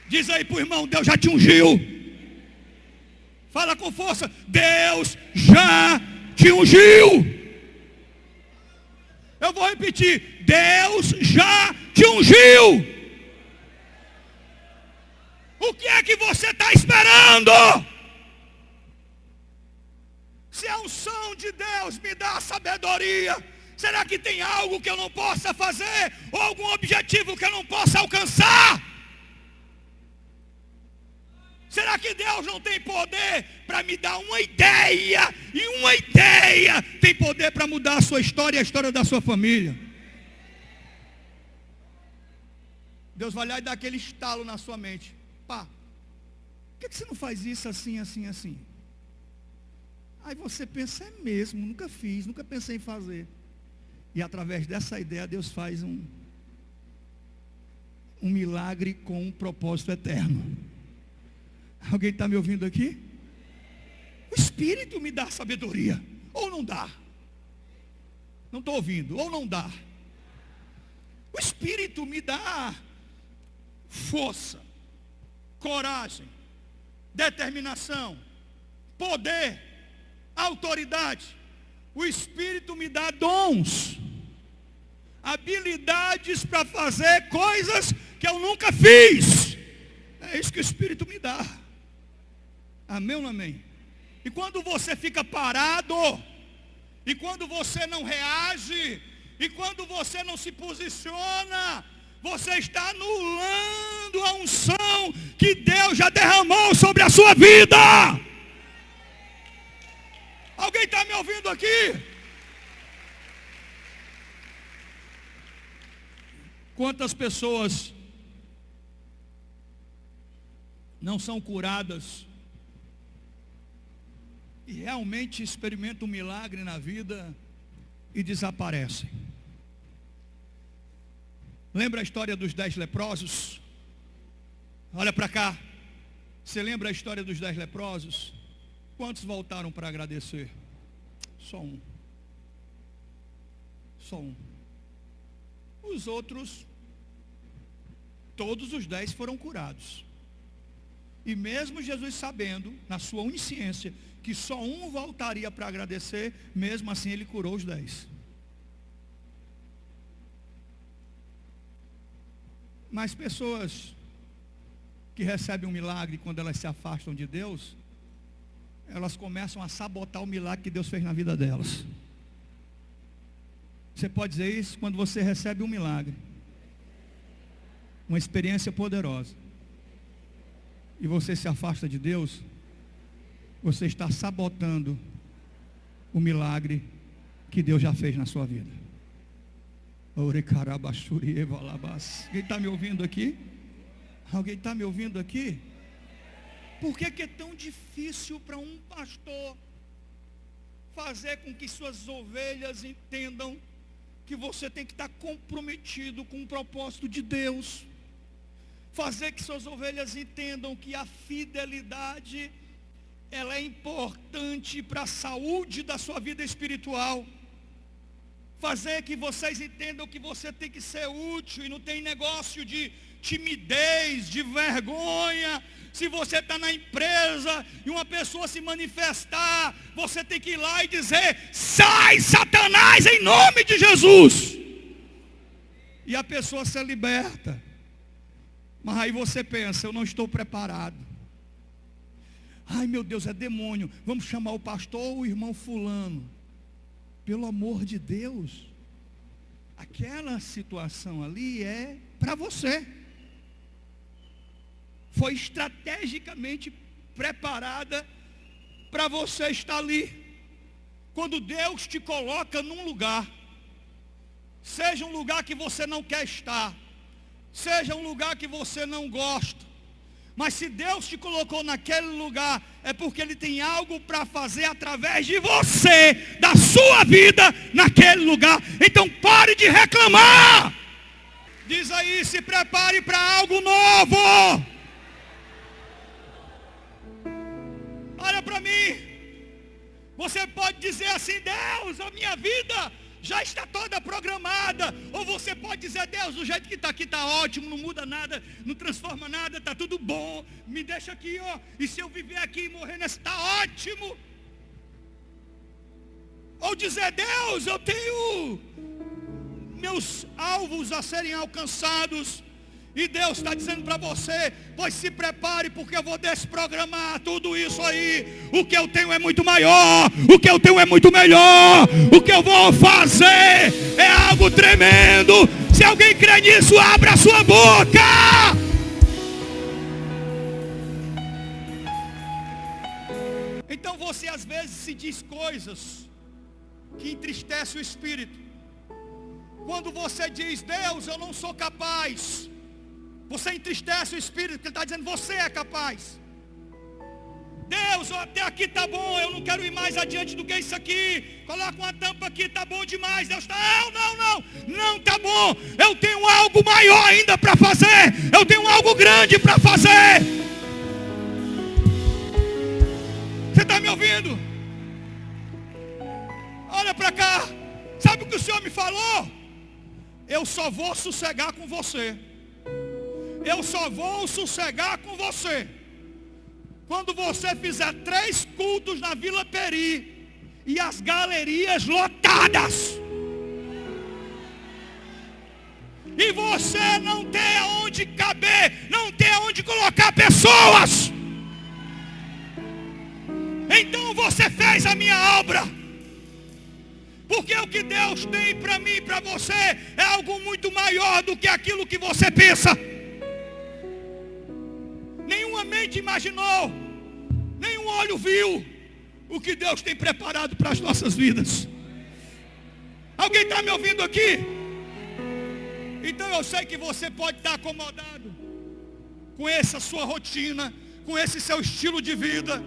Diz aí para o irmão, Deus já te ungiu. Fala com força, Deus já te ungiu. Eu vou repetir, Deus já te ungiu. O que é que você está esperando? Se a unção de Deus me dá sabedoria, será que tem algo que eu não possa fazer? Ou algum objetivo que eu não possa alcançar? Será que Deus não tem poder para me dar uma ideia? E uma ideia tem poder para mudar a sua história e a história da sua família. Deus vai lá e dá aquele estalo na sua mente. Pá, por que você não faz isso assim, assim, assim? Aí você pensa, é mesmo, nunca fiz, nunca pensei em fazer. E através dessa ideia Deus faz um milagre com um propósito eterno. Alguém está me ouvindo aqui? O Espírito me dá sabedoria, ou não dá? Não estou ouvindo, ou não dá? O Espírito me dá força, coragem, determinação, poder, autoridade. O Espírito me dá dons, habilidades para fazer coisas que eu nunca fiz. É isso que o Espírito me dá. Amém ou não amém? E quando você fica parado, e quando você não reage, e quando você não se posiciona, você está anulando a unção que Deus já derramou sobre a sua vida. Alguém está me ouvindo aqui? Quantas pessoas não são curadas e realmente experimentam um milagre na vida e desaparecem? Lembra a história dos 10 leprosos? Olha para cá. Você lembra a história dos 10 leprosos? Quantos voltaram para agradecer? Só um. Só um. Os outros, todos os 10 foram curados. E mesmo Jesus sabendo, na sua onisciência, que só um voltaria para agradecer, mesmo assim ele curou os 10. Mas pessoas que recebem um milagre, quando elas se afastam de Deus, elas começam a sabotar o milagre que Deus fez na vida delas. Você pode dizer isso quando você recebe um milagre, uma experiência poderosa, e você se afasta de Deus, você está sabotando o milagre que Deus já fez na sua vida. Alguém está me ouvindo aqui? Alguém está me ouvindo aqui? Por que é tão difícil para um pastor fazer com que suas ovelhas entendam que você tem que estar comprometido com o propósito de Deus? Fazer que suas ovelhas entendam que a fidelidade, ela é importante para a saúde da sua vida espiritual. Fazer que vocês entendam que você tem que ser útil e não tem negócio de timidez, de vergonha. Se você está na empresa e uma pessoa se manifestar, você tem que ir lá e dizer: sai, Satanás, em nome de Jesus. E a pessoa se liberta. Mas aí você pensa: eu não estou preparado. Ai meu Deus, é demônio. Vamos chamar o pastor ou o irmão fulano. Pelo amor de Deus, aquela situação ali é para você. Foi estrategicamente preparada para você estar ali. Quando Deus te coloca num lugar, seja um lugar que você não quer estar, seja um lugar que você não gosta, mas se Deus te colocou naquele lugar, é porque Ele tem algo para fazer através de você, da sua vida, naquele lugar. Então pare de reclamar. Diz aí: se prepare para algo novo. Olha para mim. Você pode dizer assim: Deus, a minha vida já está toda programada. Ou você pode dizer: Deus, do jeito que está aqui está ótimo, não muda nada, não transforma nada, está tudo bom, me deixa aqui, ó, e se eu viver aqui e morrer nessa, está ótimo. Ou dizer: Deus, eu tenho meus alvos a serem alcançados, e Deus está dizendo para você: pois se prepare, porque eu vou desprogramar tudo isso aí. O que eu tenho é muito maior, o que eu tenho é muito melhor, o que eu vou fazer é algo tremendo. Se alguém crê nisso, abra a sua boca. Então você às vezes se diz coisas que entristecem o espírito. Quando você diz: Deus, eu não sou capaz, você entristece o espírito, porque Ele está dizendo: você é capaz. Deus, até aqui está bom, eu não quero ir mais adiante do que isso aqui. Coloca uma tampa aqui, está bom demais. Deus está: não está bom. Eu tenho algo maior ainda para fazer. Eu tenho algo grande para fazer. Você está me ouvindo? Olha para cá. Sabe o que o Senhor me falou? Eu só vou sossegar com você. Eu só vou sossegar com você quando você fizer 3 cultos na Vila Peri e as galerias lotadas, e você não tem aonde caber, não tem aonde colocar pessoas. Então você fez a minha obra. Porque o que Deus tem para mim e para você é algo muito maior do que aquilo que você pensa. Nenhuma mente imaginou, nenhum olho viu o que Deus tem preparado para as nossas vidas. Alguém está me ouvindo aqui? Então eu sei que você pode estar acomodado com essa sua rotina, com esse seu estilo de vida,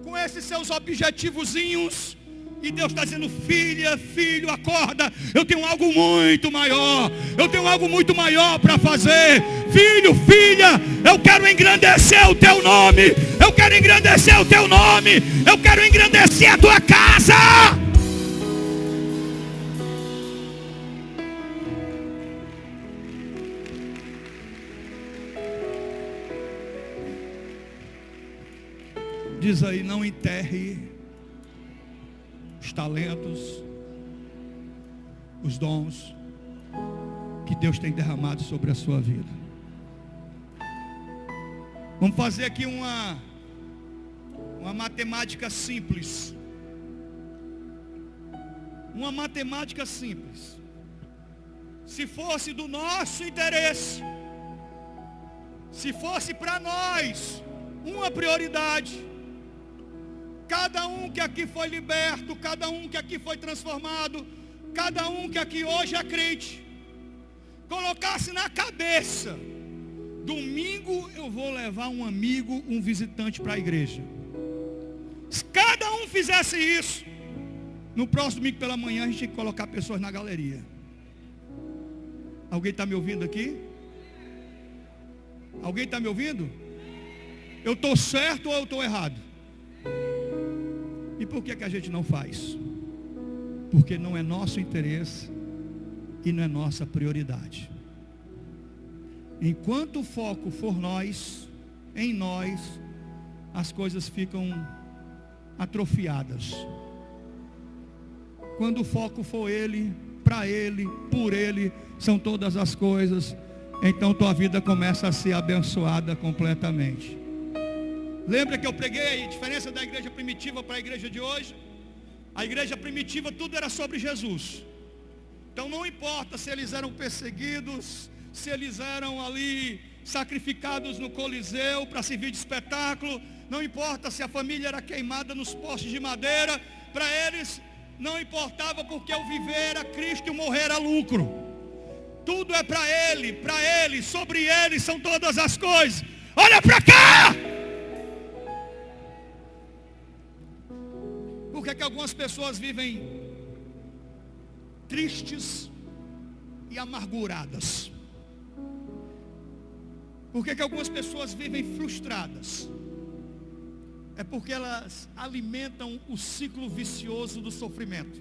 com esses seus objetivozinhos. E Deus está dizendo: filha, filho, acorda. Eu tenho algo muito maior. Eu tenho algo muito maior para fazer. Filho, filha, eu quero engrandecer o teu nome. Eu quero engrandecer o teu nome. Eu quero engrandecer a tua casa. Diz aí: não enterre os talentos, os dons que Deus tem derramado sobre a sua vida. Vamos fazer aqui uma matemática simples. Uma matemática simples. Se fosse do nosso interesse, se fosse para nós uma prioridade, cada um que aqui foi liberto, cada um que aqui foi transformado, cada um que aqui hoje é crente, colocasse na cabeça: domingo eu vou levar um amigo, um visitante para a igreja. Se cada um fizesse isso, no próximo domingo pela manhã a gente tinha que colocar pessoas na galeria. Alguém está me ouvindo aqui? Alguém está me ouvindo? Eu estou certo ou eu estou errado? E por que a gente não faz? Porque não é nosso interesse e não é nossa prioridade. Enquanto o foco for nós, em nós, as coisas ficam atrofiadas. Quando o foco for Ele, para Ele, por Ele, são todas as coisas, então tua vida começa a ser abençoada completamente. Lembra que eu preguei a diferença da igreja primitiva para a igreja de hoje? A igreja primitiva, tudo era sobre Jesus. Então não importa se eles eram perseguidos, se eles eram ali sacrificados no Coliseu para servir de espetáculo, não importa se a família era queimada nos postes de madeira, para eles não importava, porque o viver era Cristo e o morrer era lucro. Tudo é para Ele, sobre Ele são todas as coisas. Olha para cá! Por que algumas pessoas vivem tristes e amarguradas? Por que algumas pessoas vivem frustradas? É porque elas alimentam o ciclo vicioso do sofrimento,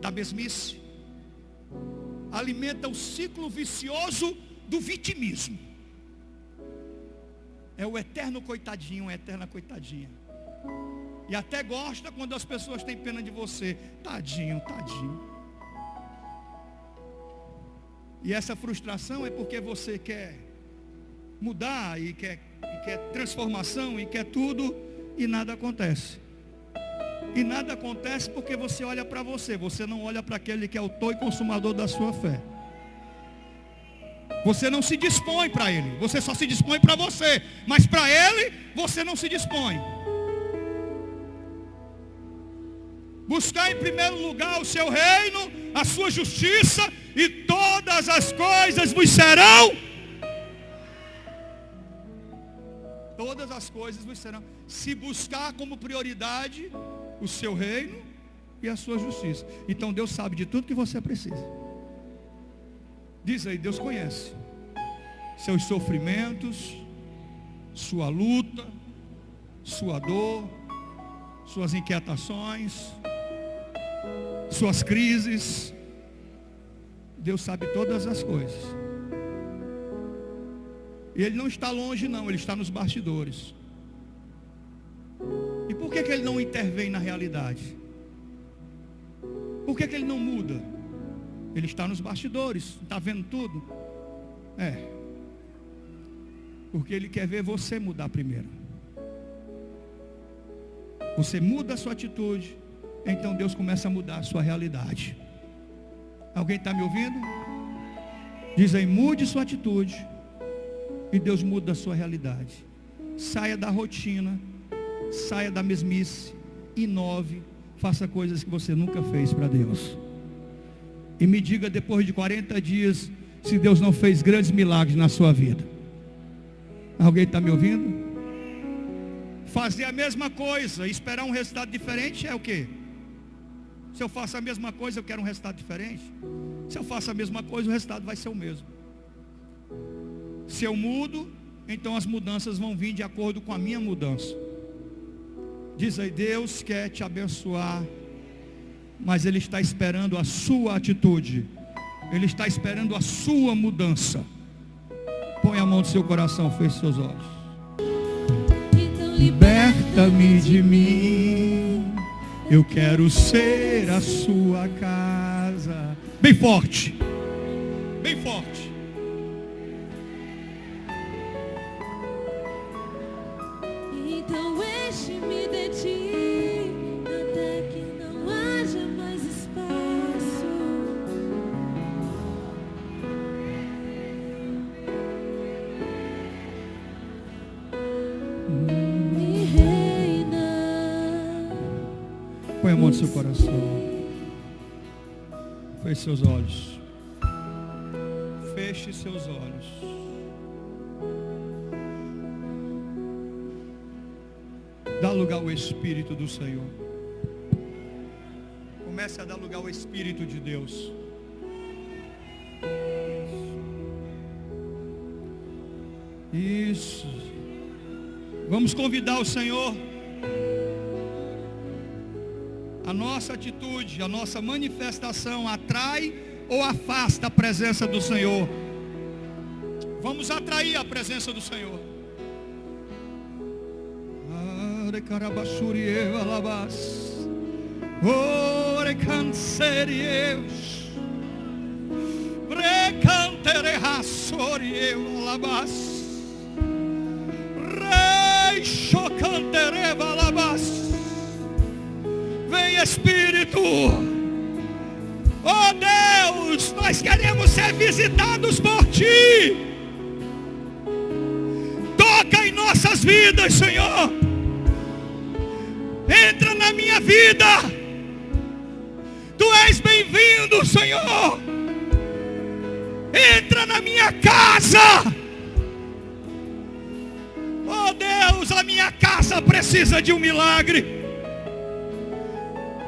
da mesmice. Alimenta o ciclo vicioso do vitimismo. É o eterno coitadinho, a eterna coitadinha. E até gosta quando as pessoas têm pena de você. Tadinho, tadinho. E essa frustração é porque você quer mudar e quer transformação e quer tudo, e nada acontece. E nada acontece porque você olha para você. Você não olha para aquele que é o autor e consumador da sua fé. Você não se dispõe para Ele. Você só se dispõe para você. Mas para Ele, você não se dispõe. Buscar em primeiro lugar o seu reino, a sua justiça, e todas as coisas vos serão. Todas as coisas vos serão. Se buscar como prioridade o seu reino e a sua justiça, então Deus sabe de tudo que você precisa. Diz aí: Deus conhece seus sofrimentos, sua luta, sua dor, suas inquietações, suas crises. Deus sabe todas as coisas. E Ele não está longe não, Ele está nos bastidores. E por que Ele não intervém na realidade? Por que Ele não muda? Ele está nos bastidores, está vendo tudo? Porque Ele quer ver você mudar primeiro. Você muda a sua atitude, então Deus começa a mudar a sua realidade. Alguém está me ouvindo? Diz aí: mude sua atitude, e Deus muda a sua realidade. Saia da rotina, saia da mesmice, inove, faça coisas que você nunca fez para Deus. e me diga depois de 40 dias se Deus não fez grandes milagres na sua vida. Alguém está me ouvindo? Fazer a mesma coisa, esperar um resultado diferente é o quê? Se eu faço a mesma coisa, eu quero um resultado diferente. Se eu faço a mesma coisa, o resultado vai ser o mesmo. Se eu mudo, então as mudanças vão vir de acordo com a minha mudança. Diz aí, Deus quer te abençoar, mas Ele está esperando a sua atitude. Ele está esperando a sua mudança. Põe a mão no seu coração, feche seus olhos. Então Liberta-me de mim, eu quero ser a sua casa. Bem forte, bem forte. Então enche-me de ti, até que não haja mais espaço. E reina. Põe a mão no seu coração. Feche seus olhos. Feche seus olhos. Dá lugar ao Espírito do Senhor. Comece a dar lugar ao Espírito de Deus. Isso. Vamos convidar o Senhor. A nossa atitude, a nossa manifestação atrai ou afasta a presença do Senhor? Vamos atrair a presença do Senhor. Ore cancerios, recantere rassorieu alabas, rei chocantere balabas. Vem Espírito, oh Deus, nós queremos ser visitados por Ti. Toca em nossas vidas, Senhor. Entra na minha vida. Tu és bem-vindo, Senhor. Entra na minha casa. Oh Deus, a minha casa precisa de um milagre.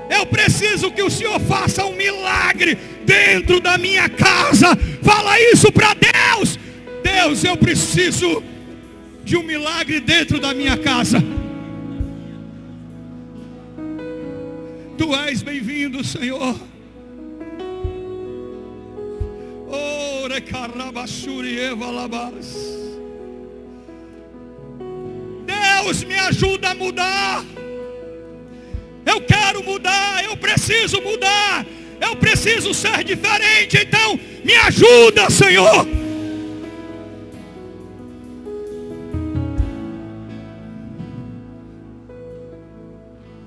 Eu preciso que o Senhor faça um milagre dentro da minha casa. Fala isso para Deus. Deus, eu preciso de um milagre dentro da minha casa. Tu és bem-vindo, Senhor. Ore carabashuri evalabas. Deus, me ajuda a mudar. Eu quero mudar, eu preciso mudar, eu preciso ser diferente, então me ajuda, Senhor.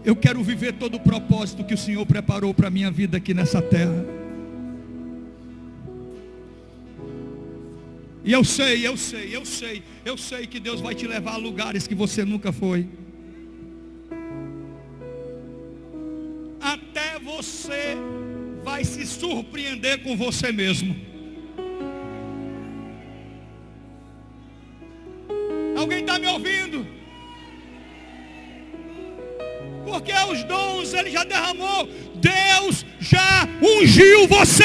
Eu quero viver todo o propósito que o Senhor preparou para a minha vida aqui nessa terra. E eu sei que Deus vai te levar a lugares que você nunca foi. Até você vai se surpreender com você mesmo. Alguém está me ouvindo? Porque os dons Ele já derramou. Deus já ungiu você.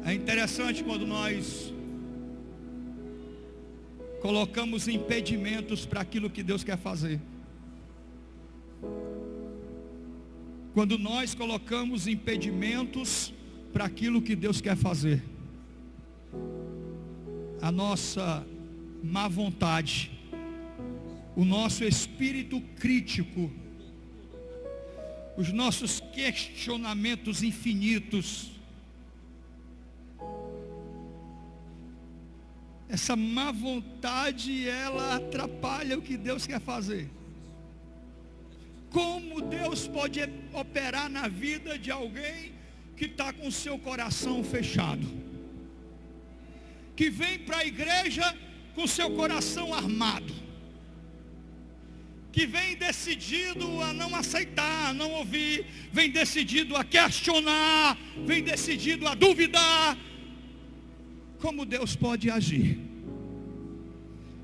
É interessante quando nós colocamos impedimentos para aquilo que Deus quer fazer. Quando nós colocamos impedimentos para aquilo que Deus quer fazer, a nossa má vontade, o nosso espírito crítico, os nossos questionamentos infinitos, essa má vontade, ela atrapalha o que Deus quer fazer. Como Deus pode operar na vida de alguém que está com o seu coração fechado? Que vem para a igreja com seu coração armado? que vem decidido a não aceitar, a não ouvir, vem decidido a questionar, vem decidido a duvidar. Como Deus pode agir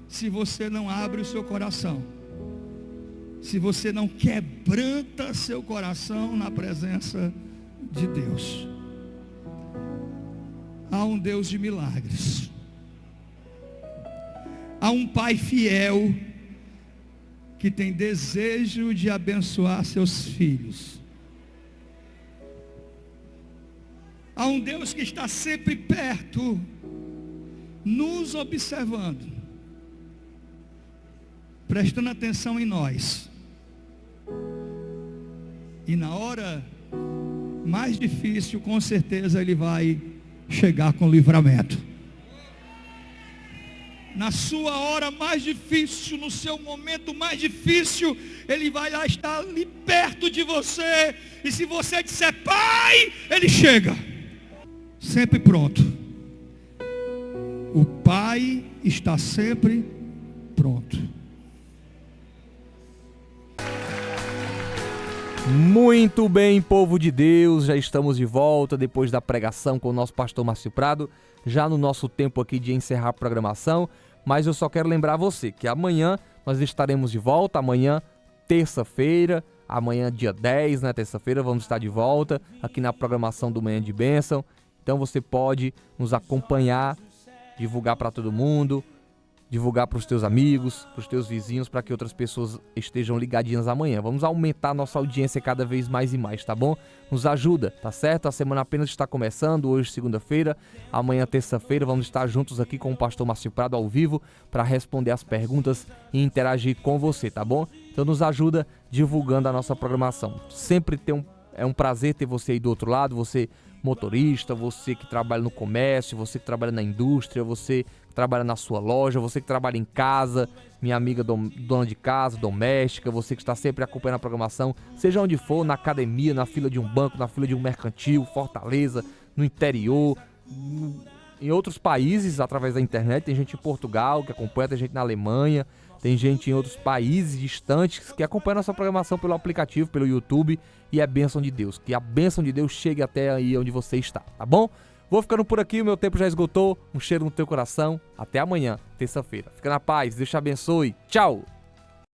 se você não abre o seu coração, se você não quebranta seu coração na presença de Deus? Há um Deus de milagres, há um Pai fiel que tem desejo de abençoar seus filhos. Há um Deus que está sempre perto, nos observando, prestando atenção em nós. E na hora mais difícil, com certeza Ele vai chegar com livramento. Na sua hora mais difícil, no seu momento mais difícil, Ele vai lá estar ali perto de você. E se você disser Pai, Ele chega. Sempre pronto. O Pai está sempre pronto. Muito bem, povo de Deus, já estamos de volta depois da pregação com o nosso pastor Márcio Prado, já no nosso tempo aqui de encerrar a programação, mas eu só quero lembrar você que amanhã nós estaremos de volta, amanhã terça-feira, amanhã dia 10, né, terça-feira, vamos estar de volta aqui na programação do Manhã de Bênção. Então você pode nos acompanhar, divulgar para todo mundo, divulgar para os teus amigos, para os teus vizinhos, para que outras pessoas estejam ligadinhas amanhã. Vamos aumentar a nossa audiência cada vez mais e mais, tá bom? Nos ajuda, tá certo? A semana apenas está começando, hoje segunda-feira, amanhã terça-feira, vamos estar juntos aqui com o pastor Márcio Prado ao vivo para responder as perguntas e interagir com você, tá bom? Então nos ajuda divulgando a nossa programação. Sempre é um prazer ter você aí do outro lado, você motorista, você que trabalha no comércio, você que trabalha na indústria, você que trabalha na sua loja, você que trabalha em casa, minha amiga dona de casa, doméstica, você que está sempre acompanhando a programação, seja onde for, na academia, na fila de um banco, na fila de um mercantil, Fortaleza, no interior, em outros países através da internet. Tem gente em Portugal que acompanha, tem gente na Alemanha, tem gente em outros países distantes que acompanha nossa programação pelo aplicativo, pelo YouTube, e é bênção de Deus. Que a bênção de Deus chegue até aí onde você está, tá bom? Vou ficando por aqui, o meu tempo já esgotou. Um cheiro no teu coração. Até amanhã, terça-feira. Fica na paz, Deus te abençoe. Tchau!